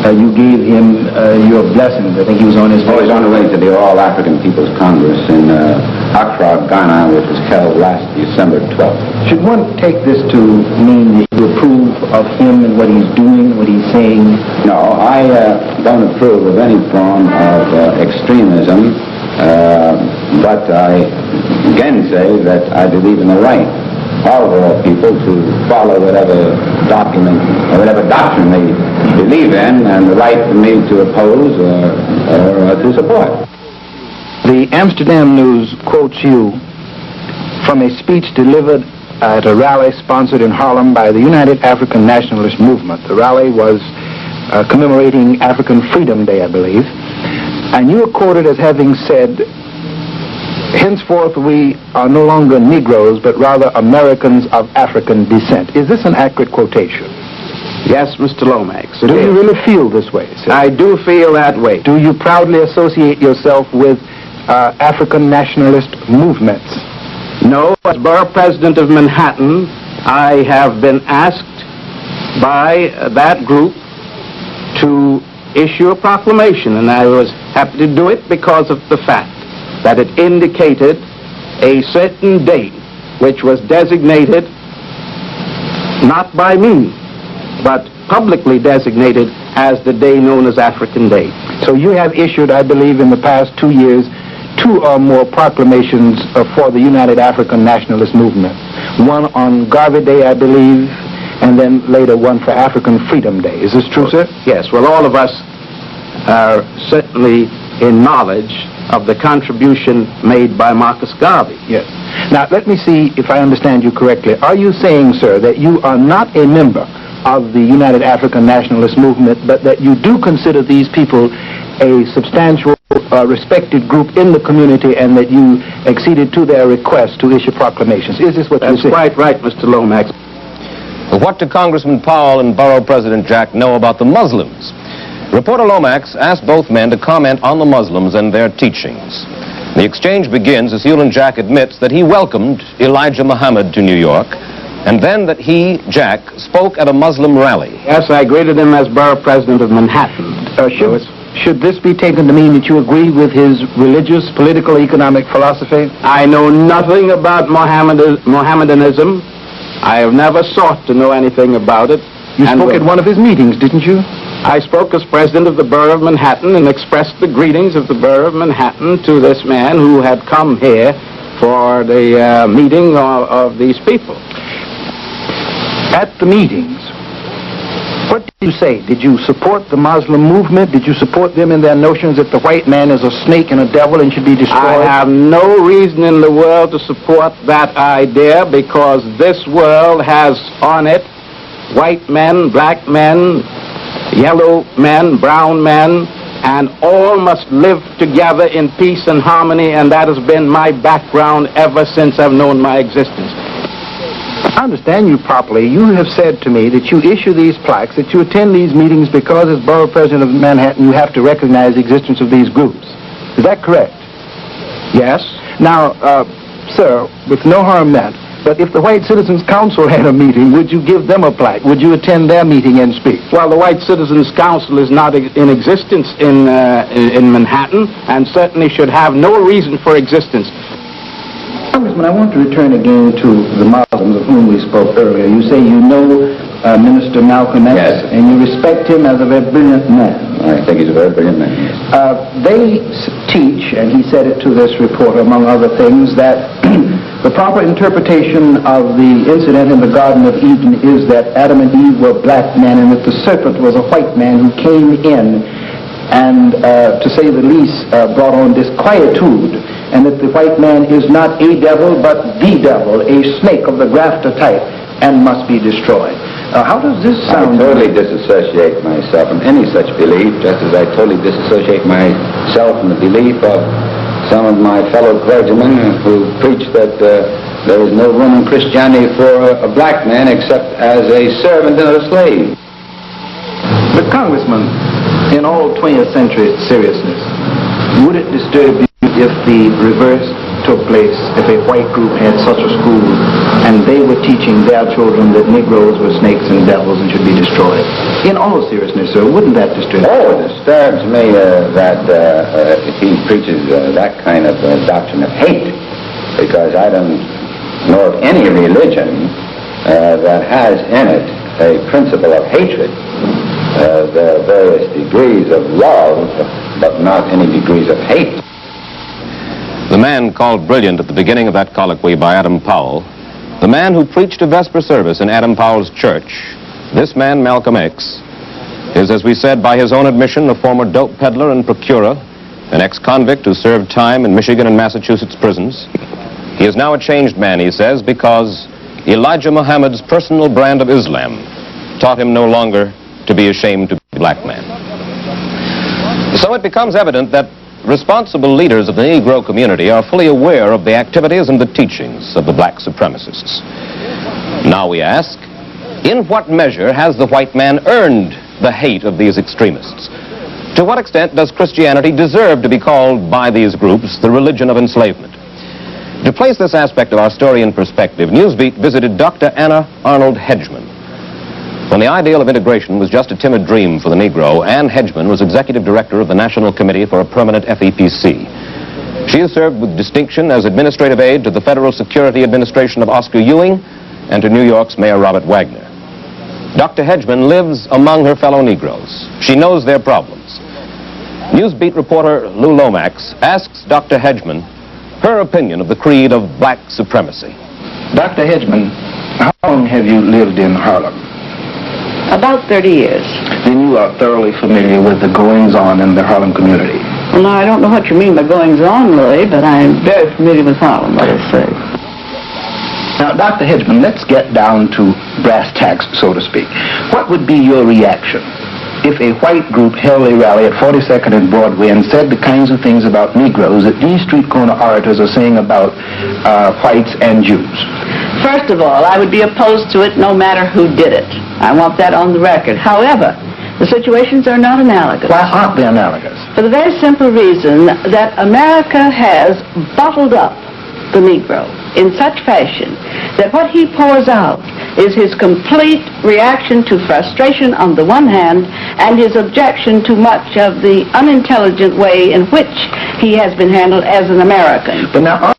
you gave him your blessings. I think he was on his way.
Oh, he's on the way to the All African People's Congress in Accra, Ghana, which was held last December 12th.
Should one take this to mean that you approve of him and what he's doing, what he's saying?
No, I don't approve of any form of extremism, but I again say that I believe in the right of all people to follow whatever document or whatever doctrine they believe in, and the right for me to oppose or to support.
The Amsterdam News quotes you from a speech delivered at a rally sponsored in Harlem by the United African Nationalist Movement. The rally was commemorating African Freedom Day, I believe, and you are quoted as having said, "Henceforth we are no longer Negroes, but rather Americans of African descent." Is this an accurate quotation?
Yes, Mr. Lomax.
Do you really feel this way, sir?
I do feel that way.
Do you proudly associate yourself with African nationalist movements?
No, as borough president of Manhattan, I have been asked by that group to issue a proclamation, and I was happy to do it because of the fact that it indicated a certain date which was designated not by me, but publicly designated as the day known as African Day.
So you have issued, I believe, in the past 2 years, 2 or more proclamations for the United African Nationalist Movement. One on Garvey Day, I believe, and then later one for African Freedom Day. Is this true, sir?
Yes, well, all of us are certainly in knowledge of the contribution made by Marcus Garvey.
Yes. Now, let me see if I understand you correctly. Are you saying, sir, that you are not a member of the United African Nationalist Movement, but that you do consider these people a substantial, respected group in the community, and that you acceded to their request to issue proclamations? Is this what you say?
That's quite right, Mr. Lomax.
What do Congressman Powell and Borough President Jack know about the Muslims? Reporter Lomax asked both men to comment on the Muslims and their teachings. The exchange begins as Hewlin Jack admits that he welcomed Elijah Muhammad to New York, and then that he, Jack, spoke at a Muslim rally.
Yes, I greeted him as borough president of Manhattan.
Should this be taken to mean that you agree with his religious, political, economic philosophy?
I know nothing about Mohammedanism. I have never sought to know anything about it.
You spoke at one of his meetings, didn't you?
I spoke as president of the borough of Manhattan and expressed the greetings of the borough of Manhattan to this man who had come here for the meeting of these people.
at the meetings, what did you say? Did you support the Muslim movement? Did you support them in their notions that the white man is a snake and a devil and should be destroyed?
I have no reason in the world to support that idea, because this world has on it white men, black men, yellow men, brown men, and all must live together in peace and harmony, and that has been my background ever since I've known my existence.
I understand you properly. You have said to me that you issue these plaques, that you attend these meetings because as borough president of Manhattan you have to recognize the existence of these groups. Is that correct?
Yes.
Now, sir, with no harm meant, but if the White Citizens Council had a meeting, would you give them a plaque? Would you attend their meeting and speak?
Well, the White Citizens Council is not in existence in Manhattan, and certainly should have no reason for existence.
Congressman, I want to return again to the Muslims of whom we spoke earlier. You say you know Minister Malcolm X,
yes,
and you respect him as a very brilliant man.
I think he's a very brilliant man, yes.
They teach, and he said it to this reporter, among other things, that the proper interpretation of the incident in the Garden of Eden is that Adam and Eve were black men and that the serpent was a white man who came in and, to say the least, brought on disquietude, and that the white man is not a devil, but the devil, a snake of the grafter type, and must be destroyed. How does this sound?
I totally disassociate myself from any such belief, just as I totally disassociate myself from the belief of some of my fellow clergymen who preach that there is no room in Christianity for a black man except as a servant and a slave.
But Congressman, in all 20th century seriousness, would it disturb you if the reverse took place, if a white group had such a school and they were teaching their children that Negroes were snakes and devils and should be destroyed? In all seriousness, sir, wouldn't that disturb you?
Oh, it disturbs me that he preaches that kind of doctrine of hate, because I don't know of any religion that has in it a principle of hatred. There are various degrees of love, but not any degrees of hate.
The man called brilliant at the beginning of that colloquy by Adam Powell, the man who preached a vesper service in Adam Powell's church, this man, Malcolm X, is, as we said, by his own admission, a former dope peddler and procurer, an ex-convict who served time in Michigan and Massachusetts prisons. He is now a changed man, he says, because Elijah Muhammad's personal brand of Islam taught him no longer to be ashamed to be a black man. So it becomes evident that responsible leaders of the Negro community are fully aware of the activities and the teachings of the black supremacists. Now we ask, in what measure has the white man earned the hate of these extremists? To what extent does Christianity deserve to be called by these groups the religion of enslavement? To place this aspect of our story in perspective, Newsbeat visited Dr. Anna Arnold Hedgeman. When the ideal of integration was just a timid dream for the Negro, Ann Hedgeman was executive director of the National Committee for a Permanent FEPC. She has served with distinction as administrative aide to the Federal Security Administration of Oscar Ewing and to New York's Mayor Robert Wagner. Dr. Hedgeman lives among her fellow Negroes. She knows their problems. Newsbeat reporter Lou Lomax asks Dr. Hedgeman her opinion of the creed of black supremacy.
Dr. Hedgeman, how long have you lived in Harlem?
About 30 years.
Then you are thoroughly familiar with the goings-on in the Harlem community.
Well, now, I don't know what you mean by goings-on, Louis, but I'm very familiar with Harlem, let us say.
Now, Dr. Hedgeman, let's get down to brass tacks, so to speak. What would be your reaction if a white group held a rally at 42nd and Broadway and said the kinds of things about Negroes that these street corner orators are saying about whites and Jews?
First of all, I would be opposed to it no matter who did it. I want that on the record. However, the situations are not analogous.
Why aren't they analogous?
For the very simple reason that America has bottled up the Negro in such fashion that what he pours out is his complete reaction to frustration on the one hand and his objection to much of the unintelligent way in which he has been handled as an American.
But now,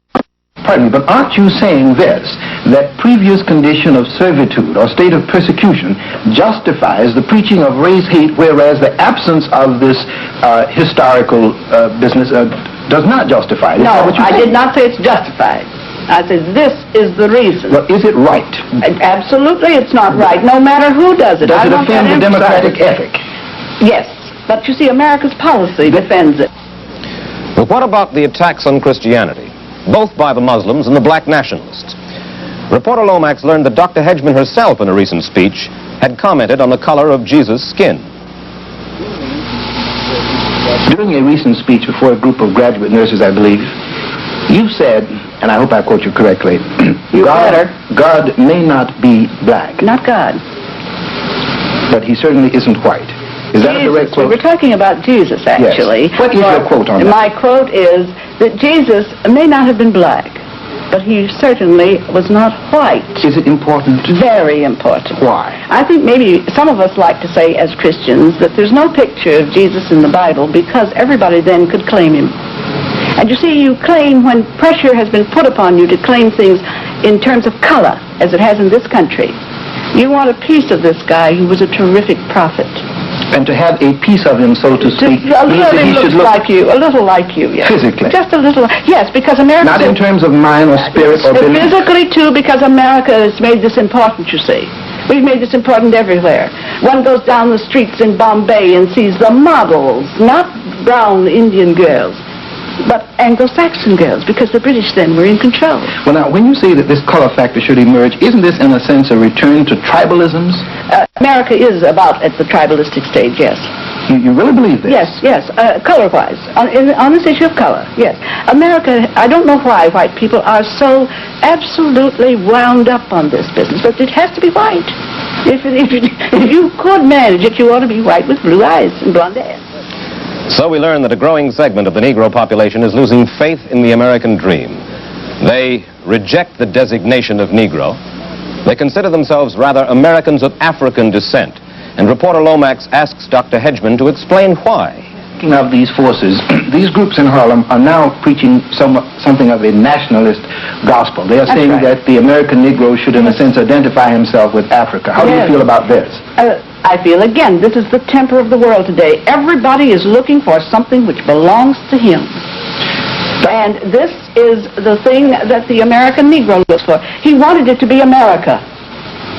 but aren't you saying this, that previous condition of servitude or state of persecution justifies the preaching of race hate, whereas the absence of this historical business does not justify it?
No, I did not say it's justified. I said, this is the reason.
Well, is it right?
Absolutely, it's not right, no matter who does it.
Does it offend the democratic ethic?
Yes, but you see, America's policy defends it.
But what about the attacks on Christianity, both by the Muslims and the black nationalists? Reporter Lomax learned that Dr. Hedgeman herself, in a recent speech, had commented on the color of Jesus' skin.
During a recent speech before a group of graduate nurses, I believe, you said, and I hope I quote you correctly, God may not be black.
Not God.
But he certainly isn't white. Is that a direct quote?
We were talking about Jesus, actually.
Yes. What is your quote on that?
My quote is that Jesus may not have been black, but he certainly was not white.
Is it important?
Very important.
Why?
I think maybe some of us like to say as Christians that there's no picture of Jesus in the Bible because everybody then could claim him. And you see, you claim when pressure has been put upon you to claim things in terms of color, as it has in this country. You want a piece of this guy who was a terrific prophet.
And to have a piece of him, so to speak,
a
means that he should look
like you, a little like you, yes.
Physically?
Just a little, yes, because America...
Not in terms of mind or spirit or belief?
Physically, too, because America has made this important, you see. We've made this important everywhere. One goes down the streets in Bombay and sees the models, not brown Indian girls, but Anglo-Saxon girls, because the British then were in control.
Well, now, when you say that this color factor should emerge, isn't this, in a sense, a return to tribalisms?
America is about at the tribalistic stage, yes.
You really believe this?
Yes, color-wise, on this issue of color, yes. America, I don't know why white people are so absolutely wound up on this business, but it has to be white. If you could manage it, you ought to be white with blue eyes and blonde hair.
So we learn that a growing segment of the Negro population is losing faith in the American dream. They reject the designation of Negro. They consider themselves rather Americans of African descent. And reporter Lomax asks Dr. Hedgeman to explain why.
Speaking of these forces, these groups in Harlem are now preaching something of a nationalist gospel. They are saying that the American Negro should, in a sense, identify himself with Africa. How do you feel about this?
I feel, again, this is the temper of the world today. Everybody is looking for something which belongs to him. And this is the thing that the American Negro looks for. He wanted it to be America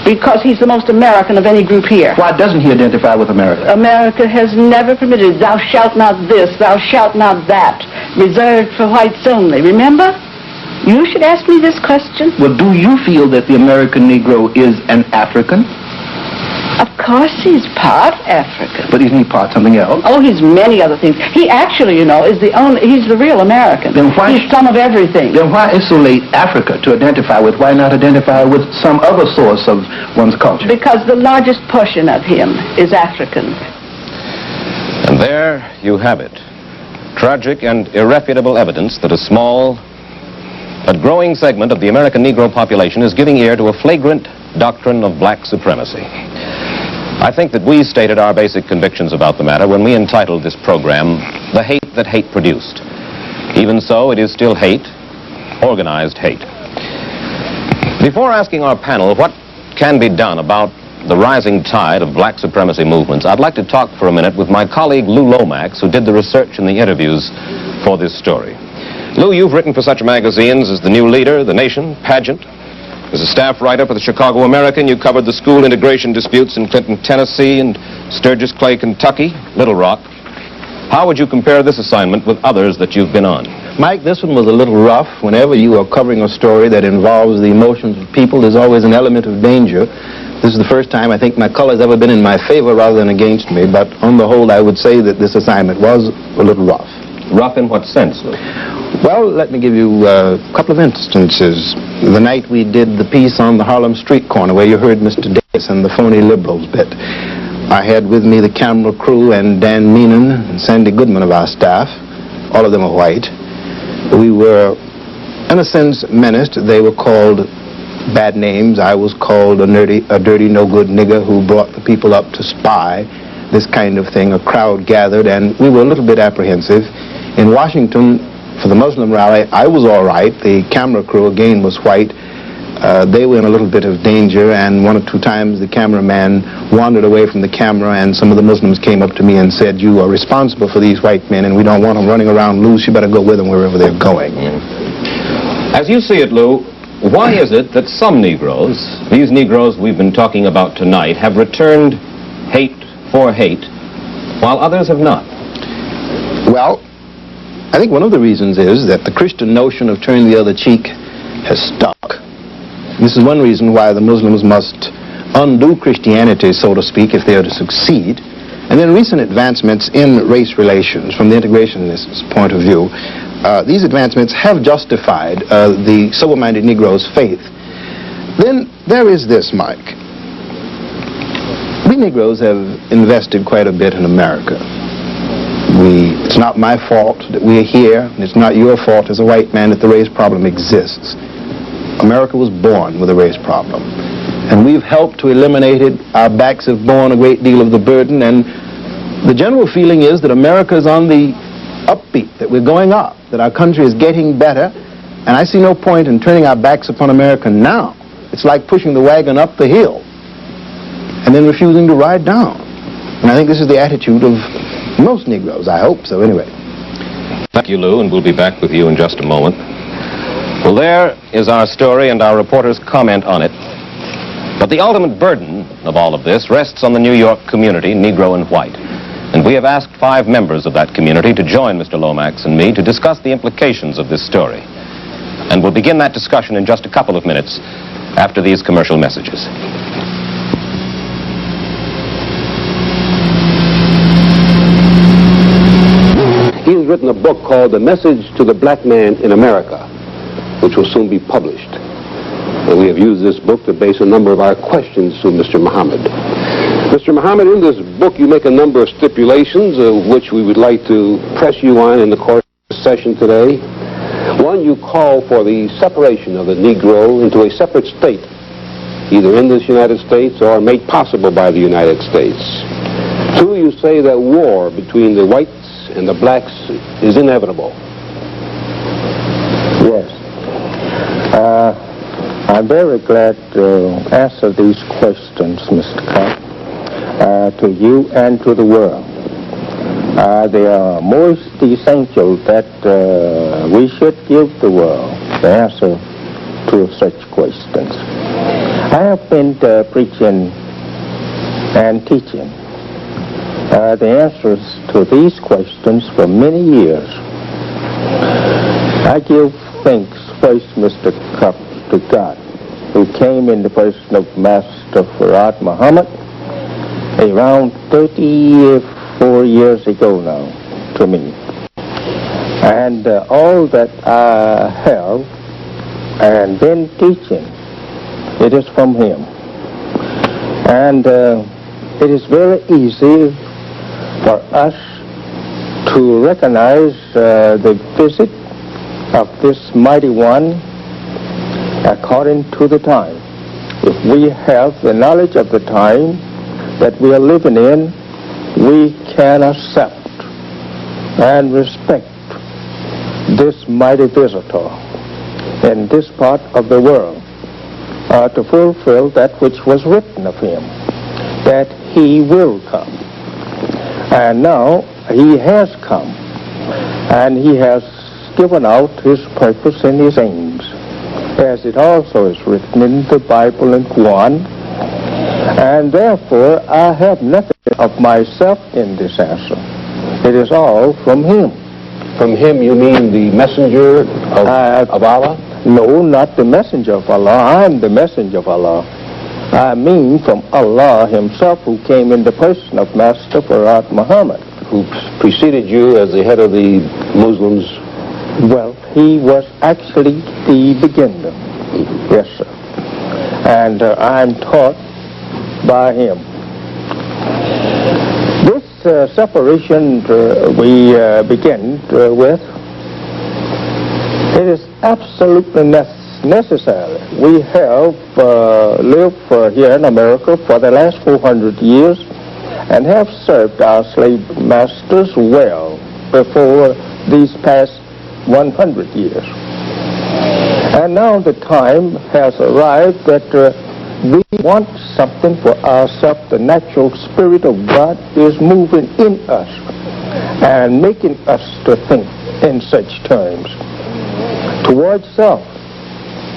because he's the most American of any group here.
Why doesn't he identify with America?
America has never permitted, thou shalt not this, thou shalt not that, reserved for whites only. Remember? You should ask me this question.
Well, do you feel that the American Negro is an African?
Of course he's part African.
But isn't he part something else?
Oh, he's many other things. He actually, you know, is he's the real American.
Then why,
he's some of everything.
Then why isolate Africa to identify with? Why not identify with some other source of one's culture?
Because the largest portion of him is African.
And there you have it. Tragic and irrefutable evidence that a small but growing segment of the American Negro population is giving ear to a flagrant doctrine of black supremacy. I think that we stated our basic convictions about the matter when we entitled this program, The Hate That Hate Produced. Even so, it is still hate, organized hate. Before asking our panel what can be done about the rising tide of black supremacy movements, I'd like to talk for a minute with my colleague Lou Lomax, who did the research and the interviews for this story. Lou, you've written for such magazines as The New Leader, The Nation, Pageant. As a staff writer for the Chicago American, you covered the school integration disputes in Clinton, Tennessee, and Sturgis Clay, Kentucky, Little Rock. How would you compare this assignment with others that you've been on?
Mike, this one was a little rough. Whenever you are covering a story that involves the emotions of people, there's always an element of danger. This is the first time I think my color has ever been in my favor rather than against me, but on the whole, I would say that this assignment was a little rough.
Rough in what sense, Lou?
Well, let me give you a couple of instances. The night we did the piece on the Harlem street corner where you heard Mr. Davis and the phony liberals bit, I had with me the camera crew and Dan Meenan and Sandy Goodman of our staff. All of them are white. We were, in a sense, menaced. They were called bad names. I was called a dirty, no-good nigger who brought the people up to spy, this kind of thing. A crowd gathered, and we were a little bit apprehensive. In Washington, for the Muslim rally, I was all right. The camera crew, again, was white. They were in a little bit of danger, and one or two times the cameraman wandered away from the camera, and some of the Muslims came up to me and said, "You are responsible for these white men, and we don't want them running around loose. You better go with them wherever they're going."
As you see it, Lou, why is it that some Negroes, these Negroes we've been talking about tonight, have returned hate for hate, while others have not?
Well, I think one of the reasons is that the Christian notion of turning the other cheek has stuck. This is one reason why the Muslims must undo Christianity, so to speak, if they are to succeed. And then recent advancements in race relations, from the integrationist point of view, these advancements have justified the sober-minded Negro's faith. Then there is this, Mike. We Negroes have invested quite a bit in America. It's not my fault that we're here, and it's not your fault as a white man that the race problem exists. America was born with a race problem, and we've helped to eliminate it. Our backs have borne a great deal of the burden, and the general feeling is that America is on the upbeat, that we're going up, that our country is getting better, and I see no point in turning our backs upon America now. It's like pushing the wagon up the hill and then refusing to ride down. And I think this is the attitude of most Negroes. I hope so, anyway.
Thank you, Lou, and we'll be back with you in just a moment. Well, there is our story and our reporter's comment on it. But the ultimate burden of all of this rests on the New York community, Negro and white. And we have asked 5 members of that community to join Mr. Lomax and me to discuss the implications of this story. And we'll begin that discussion in just a couple of minutes after these commercial messages.
He has written a book called The Message to the Black Man in America, which will soon be published. And we have used this book to base a number of our questions to Mr. Muhammad. Mr. Muhammad, in this book you make a number of stipulations, which we would like to press you on in the course of the session today. One, you call for the separation of the Negro into a separate state, either in this United States or made possible by the United States. 2, you say that war between the whites and the blacks is inevitable.
Yes. I'm very glad to answer these questions, Mr. Kopp, to you and to the world. They are most essential that we should give the world the answer to such questions. I have been preaching and teaching the answers to these questions for many years. I give thanks first, Mr. Kopp, to God, who came in the person of Master Fard Muhammad around 34 years ago now to me. And all that I have and been teaching, it is from him. And it is very easy for us to recognize the visit of this mighty one according to the time. If we have the knowledge of the time that we are living in, we can accept and respect this mighty visitor in this part of the world to fulfill that which was written of him, that he will come. And now he has come, and he has given out his purpose and his aims, as it also is written in the Bible and Quran. And therefore, I have nothing of myself in this answer. It is all from him.
From him, you mean the messenger of Allah?
No, not the messenger of Allah. I am the messenger of Allah. I mean from Allah himself, who came in the person of Master Fard Muhammad.
Who preceded you as the head of the Muslims?
Well, he was actually the beginner. Yes, sir. And I'm taught by him. This separation we begin with, it is absolutely necessary. We have lived here in America for the last 400 years and have served our slave masters well before these past 100 years. And now the time has arrived that we want something for ourselves. The natural spirit of God is moving in us and making us to think in such terms. Towards self,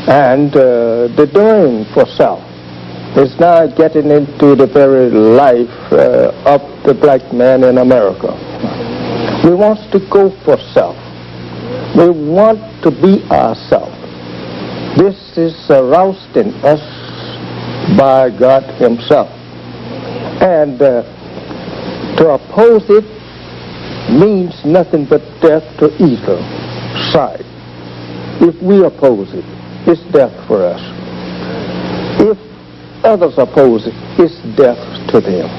And the doing for self is now getting into the very life of the black man in America. We want to go for self. We want to be ourselves. This is aroused in us by God himself. And to oppose it means nothing but death to either side. If we oppose it, it's death for us. If others oppose it, it's death to them.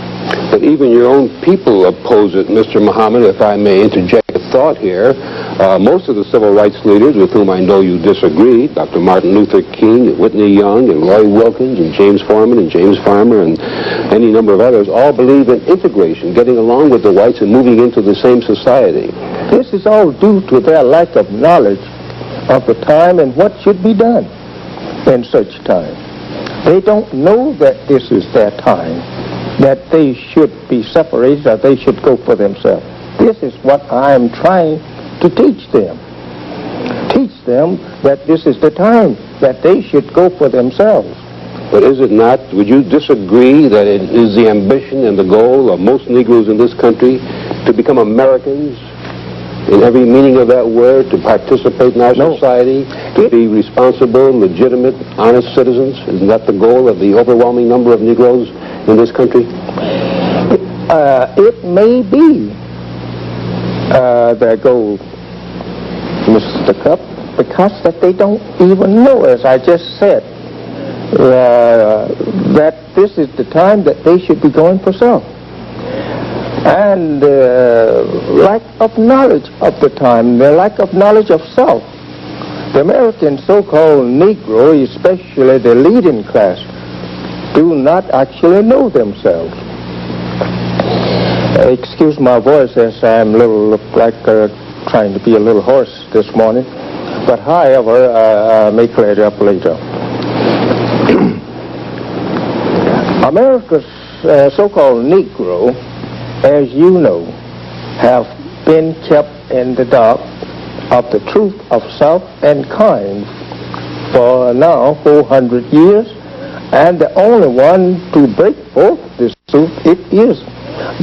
But even your own people oppose it, Mr. Muhammad, if I may interject a thought here. Most of the civil rights leaders with whom I know you disagree, Dr. Martin Luther King, Whitney Young, and Roy Wilkins, and James Foreman, and James Farmer, and any number of others, all believe in integration, getting along with the whites and moving into the same society.
This is all due to their lack of knowledge of the time and what should be done in such time. They don't know that this is their time, that they should be separated or they should go for themselves. This is what I'm trying to teach them. Teach them that this is the time that they should go for themselves.
But is it not, would you disagree that it is the ambition and the goal of most Negroes in this country to become Americans in every meaning of that word, to participate in our society, to be responsible, legitimate, honest citizens? Isn't that the goal of the overwhelming number of Negroes in this country?
It may be their goal, Mr. Cup, because that they don't even know, as I just said, that this is the time that they should be going for self. And lack of knowledge of the time, the lack of knowledge of self. The American so-called Negro, especially the leading class, do not actually know themselves. Excuse my voice as I'm look like trying to be a little hoarse this morning, but however, I may clear it up later. America's so-called Negro, as you know, have been kept in the dark of the truth of self and kind for now 400 years, and the only one to break forth this truth, it is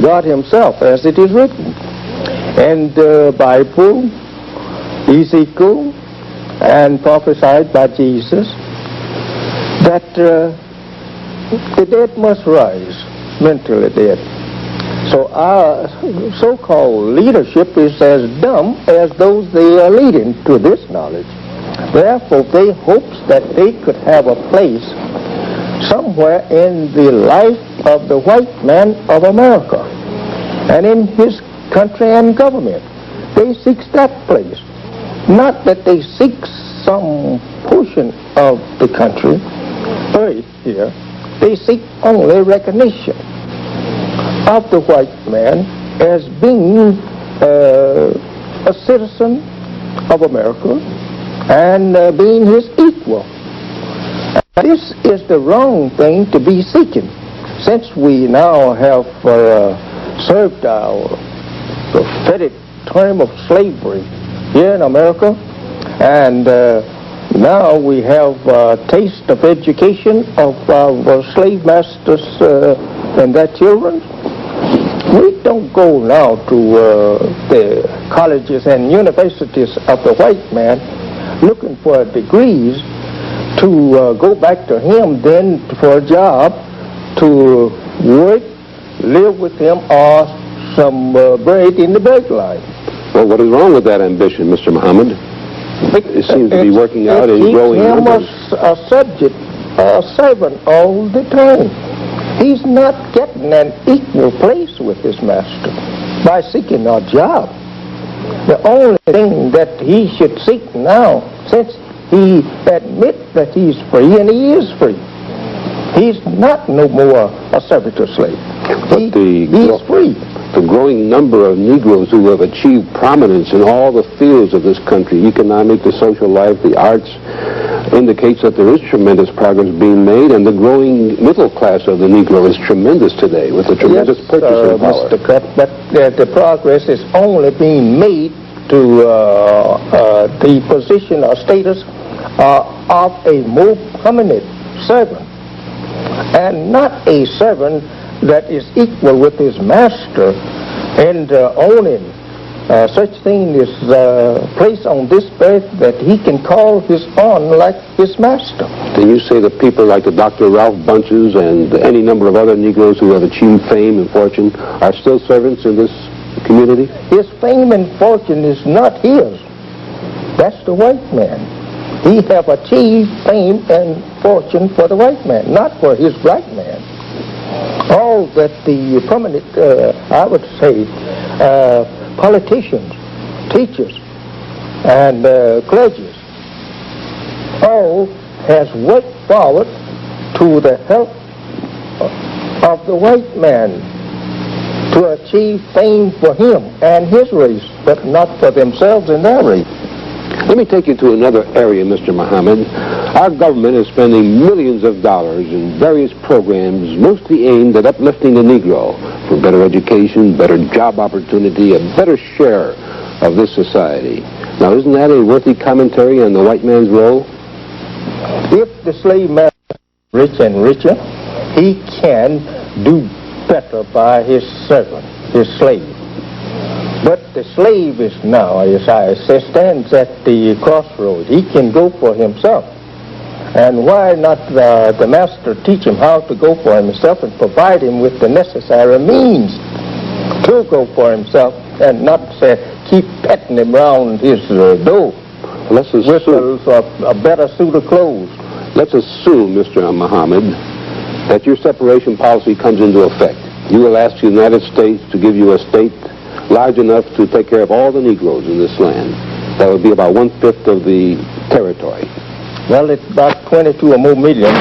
God himself, as it is written. And the Bible, Ezekiel, and prophesied by Jesus, that the dead must rise, mentally dead. So our so-called leadership is as dumb as those they are leading to this knowledge. Therefore, they hopes that they could have a place somewhere in the life of the white man of America and in his country and government. They seek that place. Not that they seek some portion of the country, earth here. They seek only recognition of the white man as being a citizen of America and being his equal. This is the wrong thing to be seeking. Since we now have served our prophetic term of slavery here in America, and now we have a taste of education of our slave masters and their children. We don't go now to the colleges and universities of the white man looking for degrees to go back to him then for a job, to work, live with him, or some bread in the bread line.
Well, what is wrong with that ambition, Mr. Muhammad? It seems to be working out in growing numbers.
A subject, a servant all the time. He's not getting an equal place with his master by seeking a job. The only thing that he should seek now, since he admits that he's free, and he is free, he's not no more a servitor slave. He's free.
The growing number of Negroes who have achieved prominence in all the fields of this country, economic, the social life, the arts, indicates that there is tremendous progress being made, and the growing middle class of the Negro is tremendous today, with a tremendous purchasing power.
Mr. Cup, but the progress is only being made to the position or status of a more prominent servant, and not a servant that is equal with his master in owning such thing is placed on this earth that he can call his own like his master.
Then you say that people like the Dr. Ralph Bunches and any number of other Negroes who have achieved fame and fortune are still servants in this community?
His fame and fortune is not his. That's the white man. He have achieved fame and fortune for the white man, not for his black man. All that the prominent, I would say, politicians, teachers, and clergy, all has worked forward to the help of the white man to achieve fame for him and his race, but not for themselves and their race.
Let me take you to another area, Mr. Muhammad. Our government is spending millions of dollars in various programs mostly aimed at uplifting the Negro for better education, better job opportunity, a better share of this society. Now, isn't that a worthy commentary on the white man's role?
If the slave man is rich and richer, he can do better by his servant, his slave. But the slave is now, as I say, stands at the crossroad. He can go for himself. And why not the master teach him how to go for himself and provide him with the necessary means to go for himself, and not say, keep petting him around his door with a better suit of clothes.
Let's assume, Mr. Muhammad, that your separation policy comes into effect. You will ask the United States to give you a state large enough to take care of all the Negroes in this land. That would be about 1/5 of the territory.
Well, it's about 22 or more million.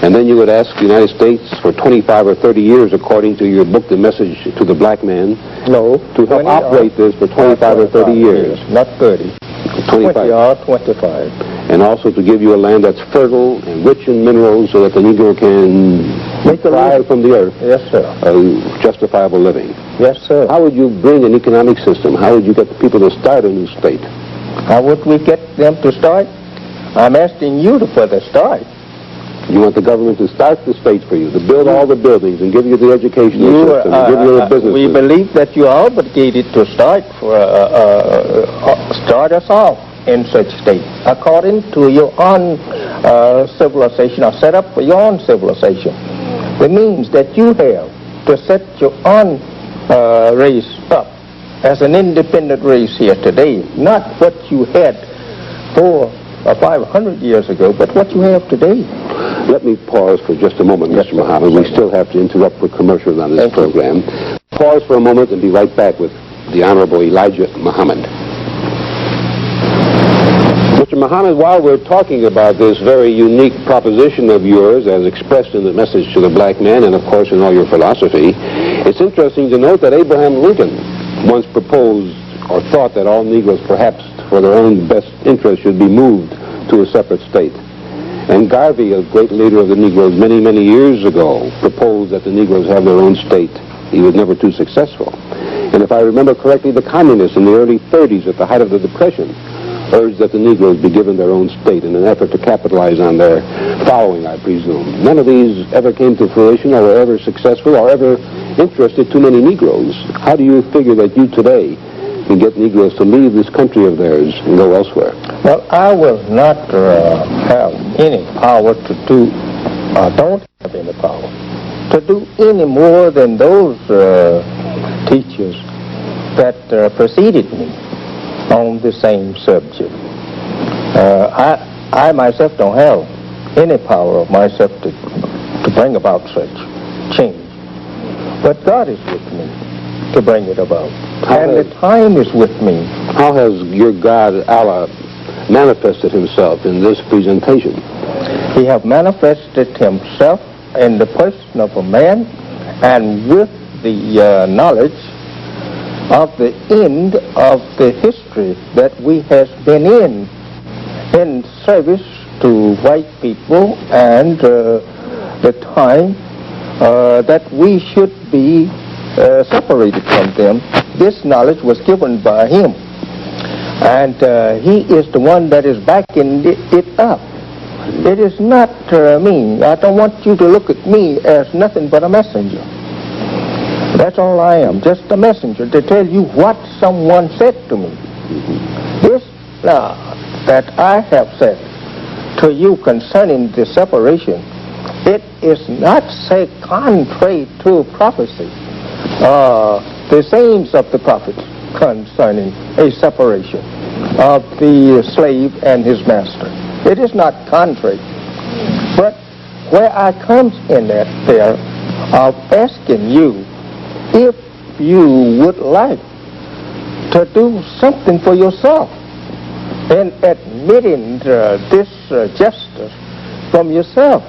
And then you would ask the United States for 25 or 30 years, according to your book, The Message to the Black Man,
no,
to help operate this for 25 or 30 years.
Not 30.
25.
20 or 25.
And also to give you a land that's fertile and rich in minerals so that the Negro can thrive from the earth.
Yes, sir.
A justifiable living.
Yes, sir.
How would you bring an economic system? How would you get the people to start a new state?
How would we get them to start? I'm asking you for the start.
You want the government to start the state for you, to build all the buildings and give you the educational system, and give you the business.
We believe that you are obligated to start us off in such state, according to your own civilization, or set up for your own civilization. The means that you have to set your own race up as an independent race here today, not what you had 400 or 500 years ago, but what you have today.
Let me pause for just a moment, Mr. Muhammad. We still have to interrupt for commercials on this program. Pause for a moment and be right back with the Honorable Elijah Muhammad. Mr. Muhammad, while we're talking about this very unique proposition of yours as expressed in the Message to the Black Man and, of course, in all your philosophy, it's interesting to note that Abraham Lincoln once proposed or thought that all Negroes, perhaps for their own best interest, should be moved to a separate state. And Garvey, a great leader of the Negroes many, many years ago, proposed that the Negroes have their own state. He was never too successful. And if I remember correctly, the communists in the early 30s, at the height of the Depression, urged that the Negroes be given their own state in an effort to capitalize on their following, I presume. None of these ever came to fruition or were ever successful or ever interested too many Negroes. How do you figure that you today can get Negroes to leave this country of theirs and go elsewhere?
Well, I will not have any power to do, don't have any power, to do any more than those teachers that preceded me on the same subject. I myself don't have any power of myself to bring about such change. But God is with me to bring it about. And the time is with me.
How has your God, Allah, manifested himself in this presentation?
He has manifested himself in the person of a man, and with the knowledge of the end of the history that we have been in service to white people, and the time that we should be separated from them. This knowledge was given by him. And he is the one that is backing it up. It is not me. I don't want you to look at me as nothing but a messenger. That's all I am, just a messenger to tell you what someone said to me. This that I have said to you concerning the separation, it is not say contrary to prophecy. The sayings of the prophets concerning a separation of the slave and his master. It is not contrary. But where I comes in that there of asking you if you would like to do something for yourself and admitting this justice from yourself,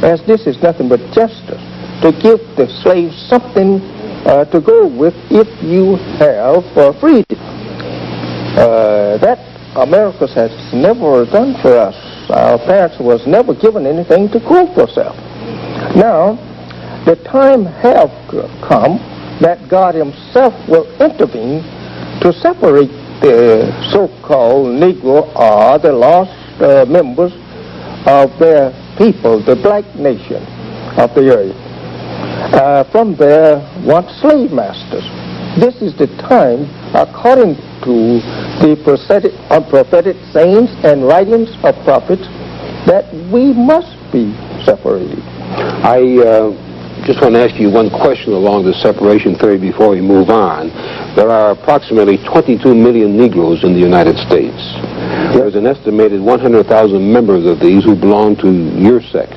as this is nothing but justice, to give the slave something to go with if you have freedom. That America has never done for us. Our parents was never given anything to go for self. Now, the time have come that God himself will intervene to separate the so-called Negro or the lost members of their people, the black nation of the earth, from their once slave masters. This is the time, according to the prophetic sayings and writings of prophets, that we must be separated.
I just want to ask you one question along the separation theory before we move on. There are approximately 22 million Negroes in the United States. There's an estimated 100,000 members of these who belong to your sect.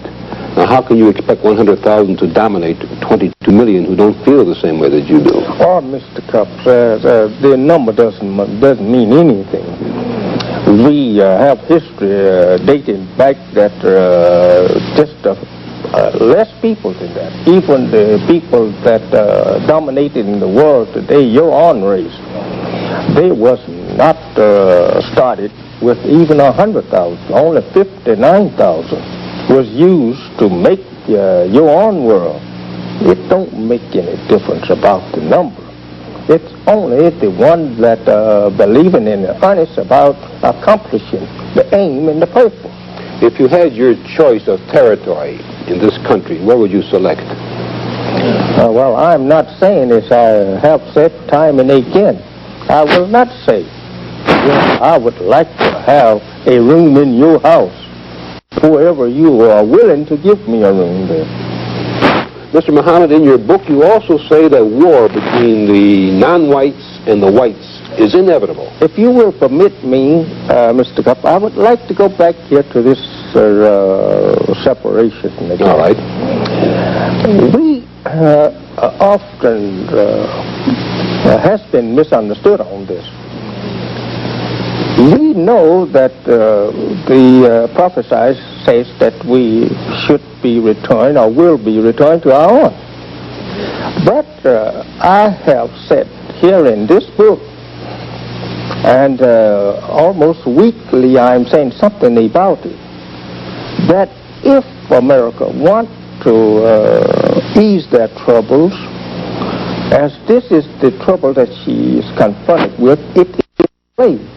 Now, how can you expect 100,000 to dominate 22 million who don't feel the same way that you do?
Oh, Mr. Cups, the number doesn't mean anything. We have history dating back that just less people than that. Even the people that dominated in the world today, your own race, they was not started with even 100,000. Only 59,000 was used to make your own world. It don't make any difference about the number. It's only the one that believing in the honest about accomplishing the aim and the purpose.
If you had your choice of territory in this country, where would you select?
Well, I'm not saying this. I have said time and again. I will not say, yes, I would like to have a room in your house. Whoever you are willing to give me a room there.
Mr. Muhammad, in your book you also say that war between the non-whites and the whites is inevitable.
If you will permit me, Mr. Cup, I would like to go back here to this separation again.
All right.
We often has been misunderstood on this. We know that the prophesied says that we should be returned or will be returned to our own. But I have said here in this book, and almost weekly I'm saying something about it, that if America wants to ease their troubles, as this is the trouble that she is confronted with, it is slavery.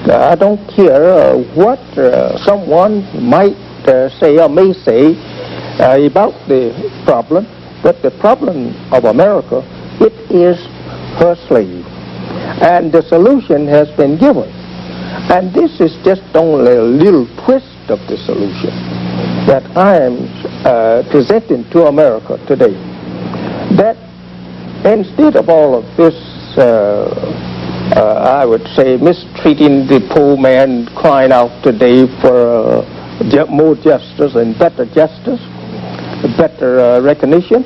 I don't care what someone might say or may say about the problem, but the problem of America, it is her slave. And the solution has been given. And this is just only a little twist of the solution that I am presenting to America today. That instead of all of this I would say mistreating the poor man, crying out today for more justice and better justice, better recognition.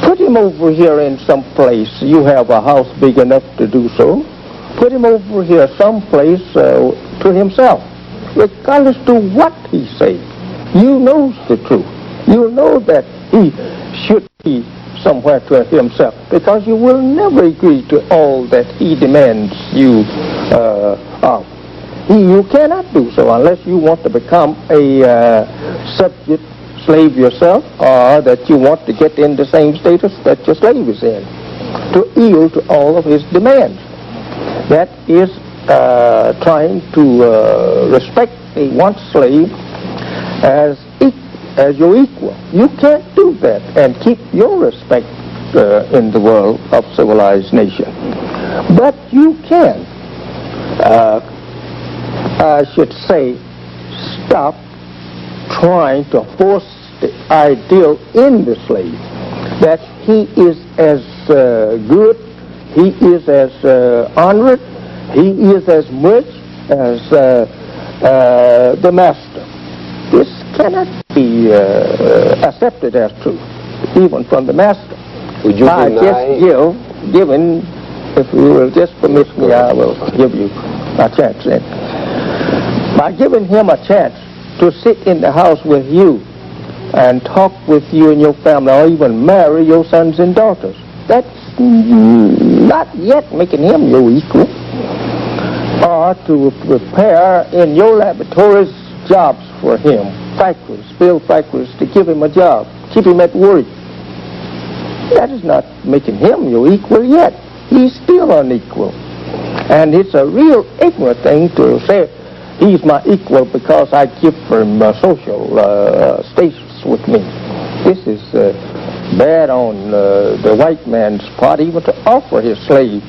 Put him over here in some place. You have a house big enough to do so. Put him over here someplace to himself, regardless to what he says. You knows the truth. You know that he should be somewhere to himself, because you will never agree to all that he demands you of. You cannot do so unless you want to become a subject slave yourself, or that you want to get in the same status that your slave is in, to yield to all of his demands. That is trying to respect one slave as your equal. You can't do that and keep your respect in the world of civilized nation. But you can, I should say, stop trying to force the ideal in the slave that he is as good, he is as honored, he is as much as the master. This cannot be accepted as truth, even from the master.
Would you
By
deny?
just given, if you will just permit me, I will give you a chance then. By giving him a chance to sit in the house with you and talk with you and your family, or even marry your sons and daughters, that's not yet making him your equal. Or to prepare in your laboratories jobs for him, factories, build factories to give him a job, keep him at work. That is not making him your equal yet. He's still unequal. And it's a real ignorant thing to say he's my equal because I give him social status with me. This is bad on the white man's part, even to offer his slave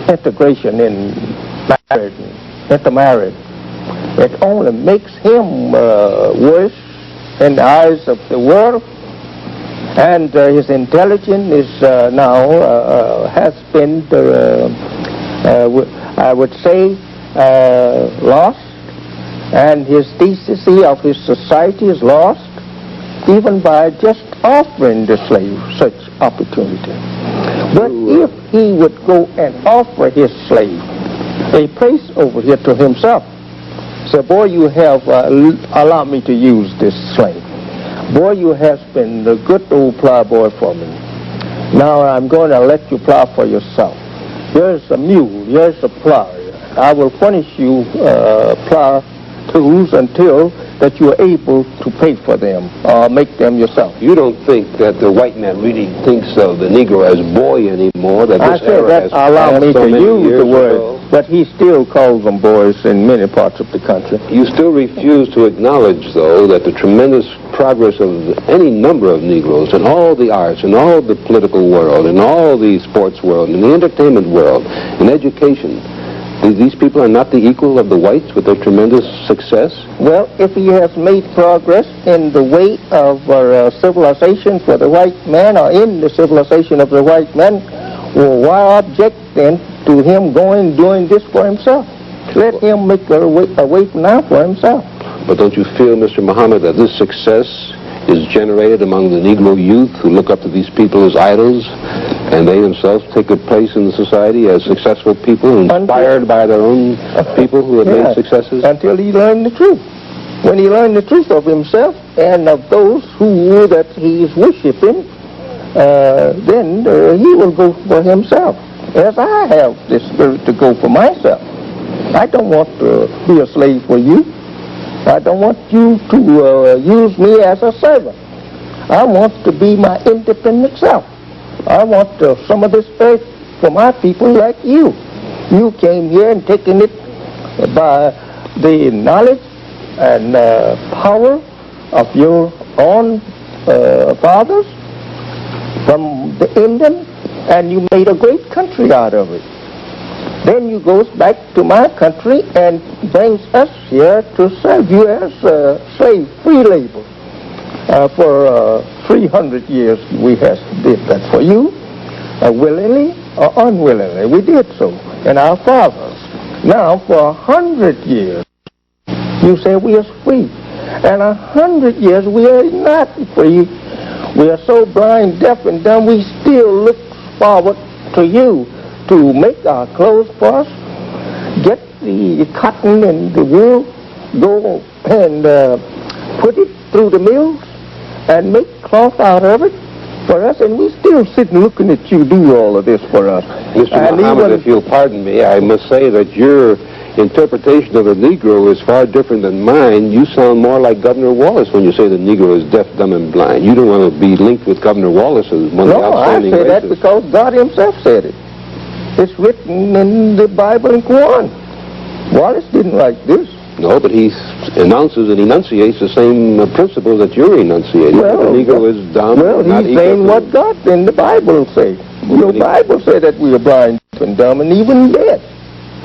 integration in marriage, intermarriage. It only makes him worse in the eyes of the world, and his intelligence is now has been, I would say, lost, and his decency of his society is lost, even by just offering the slave such opportunity. But if he would go and offer his slave a place over here to himself, say, boy, you have allowed me to use this slave. Boy, you have been a good old plowboy for me. Now I'm going to let you plow for yourself. Here's a mule, here's a plow. I will furnish you plow tools until that you are able to pay for them or make them yourself.
You don't think that the white man really thinks of the Negro as boy anymore? That
I
this
said
era
that
has
allow
passed
me
so
to
many
use
years
the word,
ago?
but he still calls them boys in many parts of the country.
You still refuse to acknowledge, though, that the tremendous progress of any number of Negroes in all the arts, in all the political world, in all the sports world, in the entertainment world, in education, these people are not the equal of the whites with their tremendous success?
Well, if he has made progress in the way of civilization for the white man, or in the civilization of the white man, well, why object then to him going doing this for himself? Let him make a way now for himself.
But don't you feel, Mr. Muhammad, that this success is generated among the Negro youth who look up to these people as idols, and they themselves take a place in the society as successful people, inspired by their own people who have made successes?
Until he learned the truth. When he learned the truth of himself and of those who that he is worshiping, then he will go for himself, as I have the spirit to go for myself. I don't want to be a slave for you. I don't want you to use me as a servant. I want to be my independent self. I want some of this earth for my people like you. You came here and taken it by the knowledge and power of your own fathers from the Indian, and you made a great country out of it. Then you goes back to my country and brings us here to serve you as slave, free labor. For 300 years we have did that for you, willingly or unwillingly. We did so, and our fathers. Now for 100 years, you say we are free. And 100 years we are not free. We are so blind, deaf, and dumb, we still look forward to you to make our clothes for us, get the cotton and the wool, go and put it through the mills and make cloth out of it for us, and we still sitting looking at you do all of this for us.
Mr. Muhammad, if you'll pardon me, I must say that your interpretation of the Negro is far different than mine. You sound more like Governor Wallace when you say the Negro is deaf, dumb, and blind. You don't want to be linked with Governor Wallace as one of the
outstanding
races.
No, I say that because God himself said it. It's written in the Bible and Quran. Wallace didn't write this.
No, but he announces and enunciates the same principles that you're enunciating.
Well,
the Negro is dumb.
Well,
not
he's saying what God in the Bible say. Your Bible say that we are blind and dumb and even dead.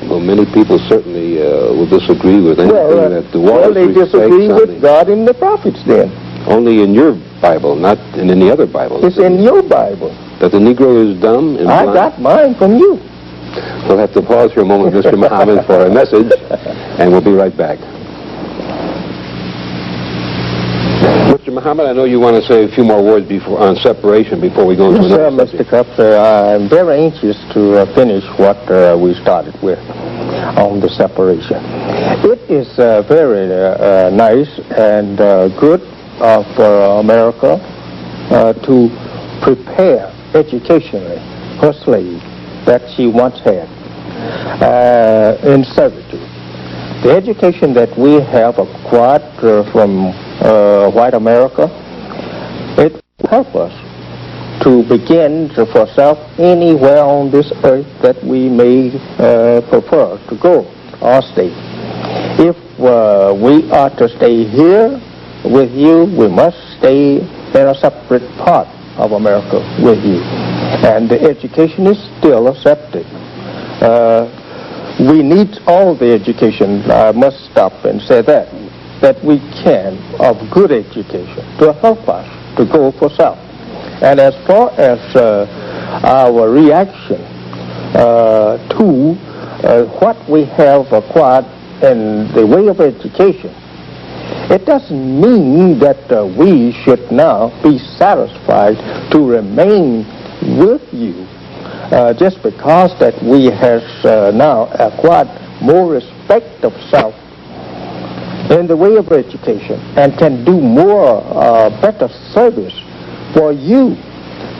Well, many people certainly will disagree with anything that the Wallace
they disagree with God and the prophets then.
Only in your Bible, not in any other Bible.
It's in your Bible.
That the Negro is dumb and blind?
I got mine from you.
We'll have to pause for a moment, Mr. Muhammad, for a message, and we'll be right back. Mr. Muhammad, I know you want to say a few more words on separation before we go into another
Mr. Cupp, I'm very anxious to finish what we started with on the separation. It is very nice and good for America to prepare educationally her slave that she once had in servitude. The education that we have acquired from white America, it will help us to begin for self anywhere on this earth that we may prefer to go or stay. If we are to stay here with you, we must stay in a separate part of America with you. And the education is still accepted. We need all the education, I must stop and say that we can, of good education, to help us to go for self. And as far as our reaction to what we have acquired in the way of education, it doesn't mean that we should now be satisfied to remain with you just because that we have now acquired more respect of self in the way of education and can do more better service for you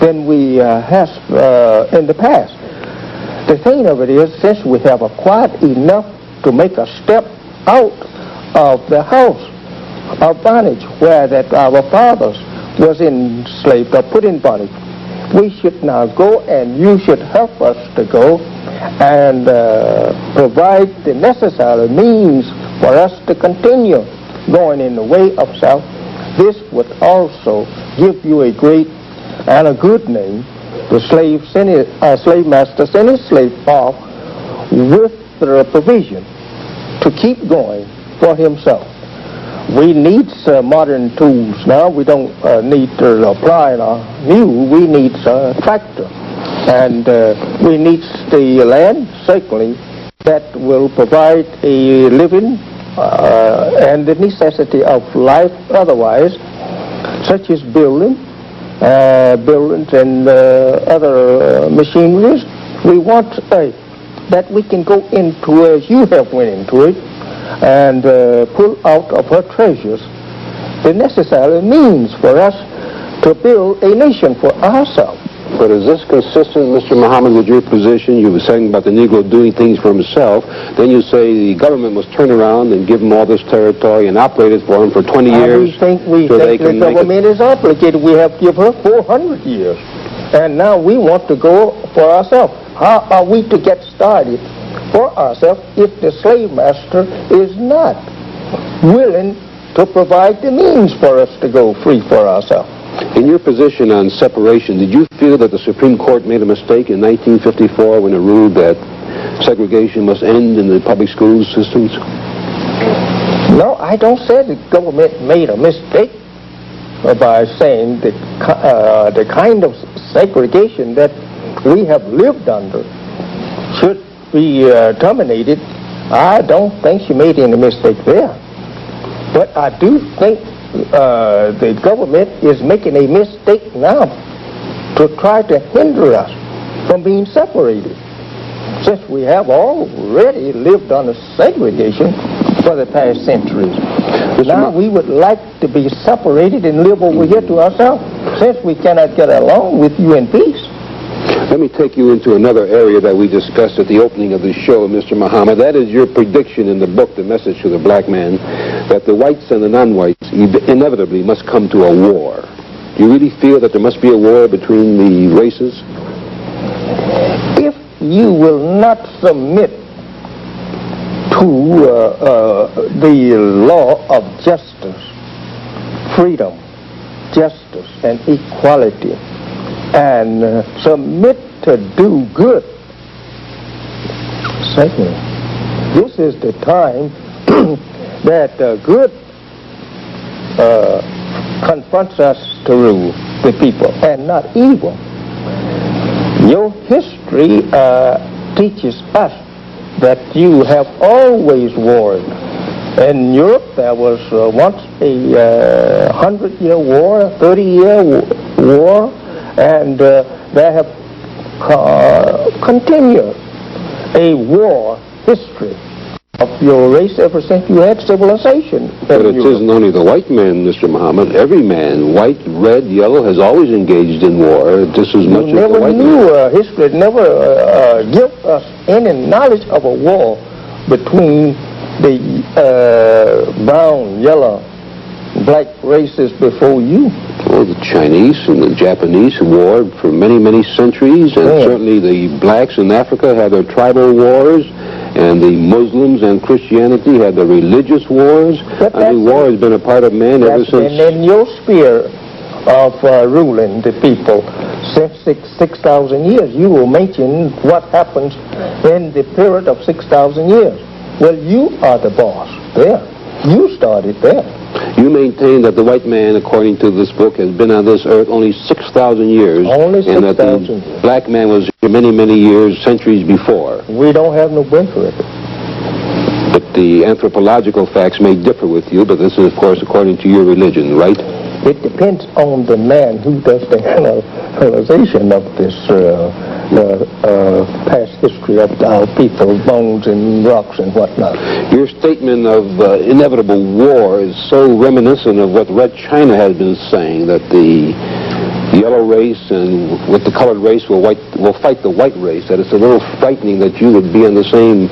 than we have in the past. The thing of it is, since we have acquired enough to make a step out of the house of bondage where that our fathers was enslaved or put in bondage, we should now go, and you should help us to go and provide the necessary means for us to continue going in the way of self. This would also give you a great and a good name. The slave master sent his slave off with the provision to keep going for himself. We need modern tools now. We don't need to apply new. We need a tractor. And we need the land, certainly, that will provide a living and the necessity of life otherwise, such as buildings and other machineries. We want that we can go into as you have went into it, and pull out of her treasures the necessary means for us to build a nation for ourselves.
But is this consistent, Mr. Muhammad, with your position? You were saying about the Negro doing things for himself. Then you say the government must turn around and give him all this territory and operate it for him for 20 years.
We think the government is obligated. We have given her 400 years. And now we want to go for ourselves. How are we to get started for ourselves if the slave master is not willing to provide the means for us to go free for ourselves?
In your position on separation, did you feel that the Supreme Court made a mistake in 1954 when it ruled that segregation must end in the public school systems?
No, I don't say the government made a mistake by saying that the kind of segregation that we have lived under should be terminated. I don't think she made any mistake there. But I do think the government is making a mistake now to try to hinder us from being separated, since we have already lived under segregation for the past centuries. Now we would like to be separated and live over here to ourselves, since we cannot get along with you in peace.
Let me take you into another area that we discussed at the opening of the show, Mr. Muhammad. That is your prediction in the book, The Message to the Black Man, that the whites and the non-whites inevitably must come to a war. Do you really feel that there must be a war between the races?
If you will not submit to the law of justice, freedom, justice, and equality, and submit to do good. Secondly, this is the time that good confronts us to rule the people, and not evil. Your history teaches us that you have always warred. In Europe, there was once a 100-year war, a 30-year war, and there have continued a war history of your race ever since you had civilization.
But it isn't only the white man, Mr. Muhammad. Every man, white, red, yellow, has always engaged in war just as much as the white man.
History never give us any knowledge of a war between the brown, yellow, black races before you.
Well, the Chinese and the Japanese warred for many, many centuries, and certainly the blacks in Africa had their tribal wars, and the Muslims and Christianity had their religious wars. I mean, war has been a part of man ever since.
And in your sphere of ruling the people since 6,000 years, you will mention what happens in the period of 6,000 years. Well, you are the boss there. You started there.
You maintain that the white man, according to this book, has been on this earth only 6,000 years.
Only 6,000
and that the black man was here many, many years, centuries before.
We don't have no birth record.
But the anthropological facts may differ with you, but this is, of course, according to your religion, right?
It depends on the man who does the analyzation of this past history of our people, bones and rocks and whatnot.
Your statement of inevitable war is so reminiscent of what Red China has been saying, that the yellow race and with the colored race will fight the white race, that it's a little frightening that you would be on the same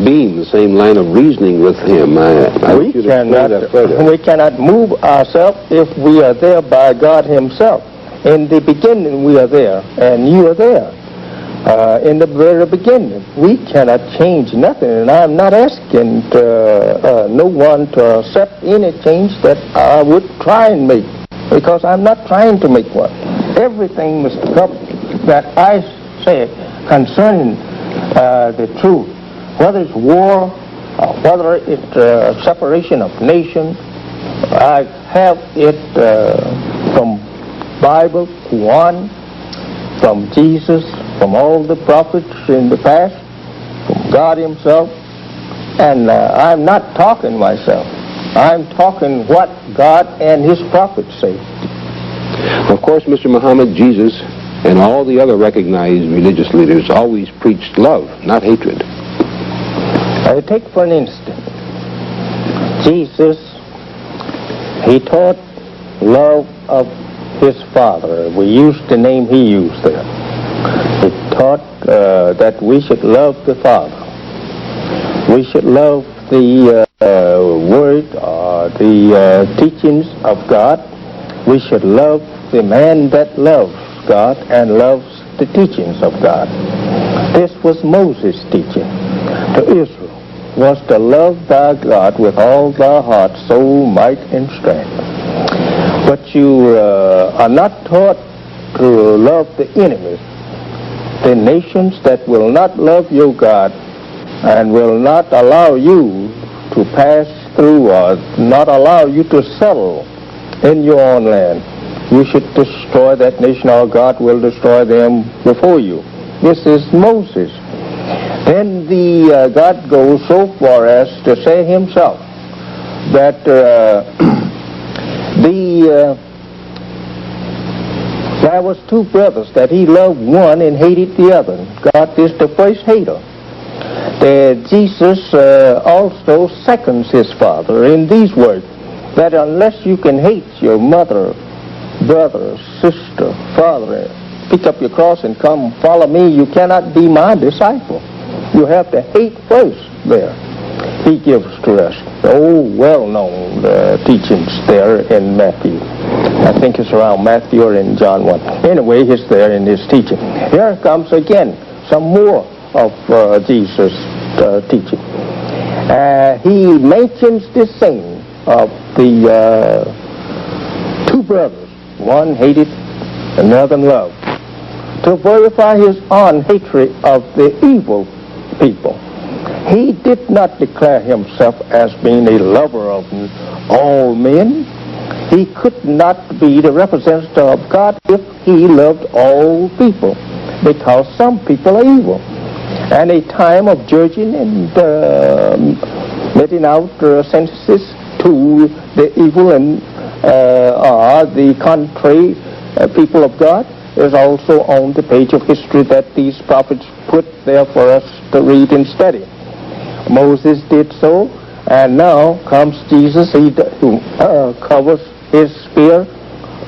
beam, the same line of reasoning with him.
We cannot move ourselves if we are there by God himself. In the beginning we are there, and you are there. In the very beginning, we cannot change nothing, and I'm not asking no one to accept any change that I would try and make, because I'm not trying to make one. Everything, Mr. Cup, that I say concerning the truth, whether it's war, whether it's separation of nations, I have it from Bible, Quran, from Jesus, from all the prophets in the past, from God himself, and I'm not talking myself. I'm talking what God and his prophets say.
Of course, Mr. Muhammad, Jesus, and all the other recognized religious leaders always preached love, not hatred.
Take for an instant, Jesus, he taught love of his Father. We used the name he used there. He taught that we should love the Father. We should love the word or the teachings of God. We should love the man that loves God and loves the teachings of God. This was Moses' teaching to Israel, was to love thy God with all thy heart, soul, might, and strength. But you are not taught to love the enemies, the nations that will not love your God and will not allow you to pass through or not allow you to settle in your own land. You should destroy that nation, or God will destroy them before you. This is Moses. Then God goes so far as to say himself that there was two brothers, that he loved one and hated the other. God is the first hater. Jesus also seconds his Father in these words, that unless you can hate your mother, brother, sister, father, pick up your cross and come follow me, you cannot be my disciple. You have to hate first there. He gives to us well-known teachings there in Matthew. I think it's around Matthew or in John 1. Anyway, it's there in his teaching. Here comes again some more of Jesus' teaching. He mentions this saying of the two brothers, one hated, another loved, to verify his own hatred of the evil people. He did not declare himself as being a lover of all men. He could not be the representative of God if he loved all people, because some people are evil. And a time of judging and meting out sentences to the evil and the contrary people of God is also on the page of history that these prophets put there for us to read and study. Moses did so, and now comes Jesus, who covers his spear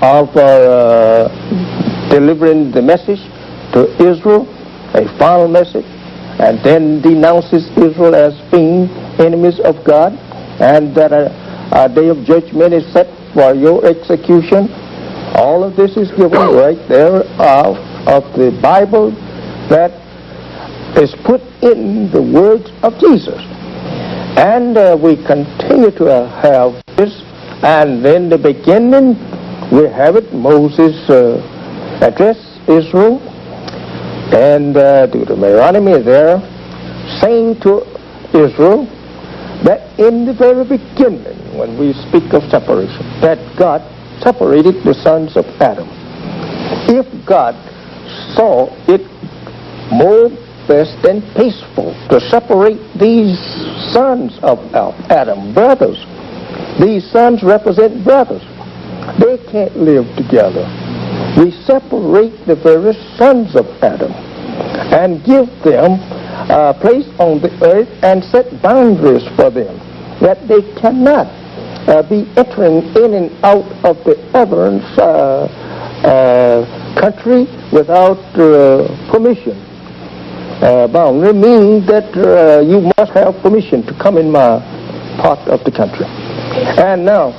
of delivering the message to Israel, a final message, and then denounces Israel as being enemies of God, and that a day of judgment is set for your execution. All of this is given right there of the Bible that is put in the words of Jesus. And we continue to have this, and in the beginning we have it, Moses address Israel, and Deuteronomy there, saying to Israel that in the very beginning, when we speak of separation, that God separated the sons of Adam. If God saw it more best and peaceful to separate these sons of Adam, brothers, these sons represent brothers. They can't live together. We separate the very sons of Adam and give them a place on the earth and set boundaries for them, that they cannot be entering in and out of the other country without permission. Boundary means that you must have permission to come in my part of the country. And now,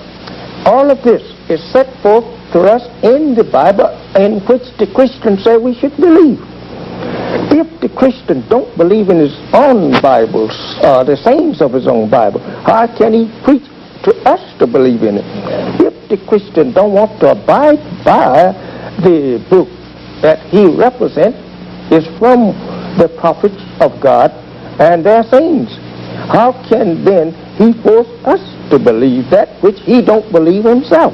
all of this is set forth to us in the Bible, in which the Christians say we should believe. If the Christian don't believe in his own Bibles, the sayings of his own Bible, how can he preach to us to believe in it? If the Christian don't want to abide by the book that he represents is from the prophets of God and their sayings, how can then he force us to believe that which he don't believe himself?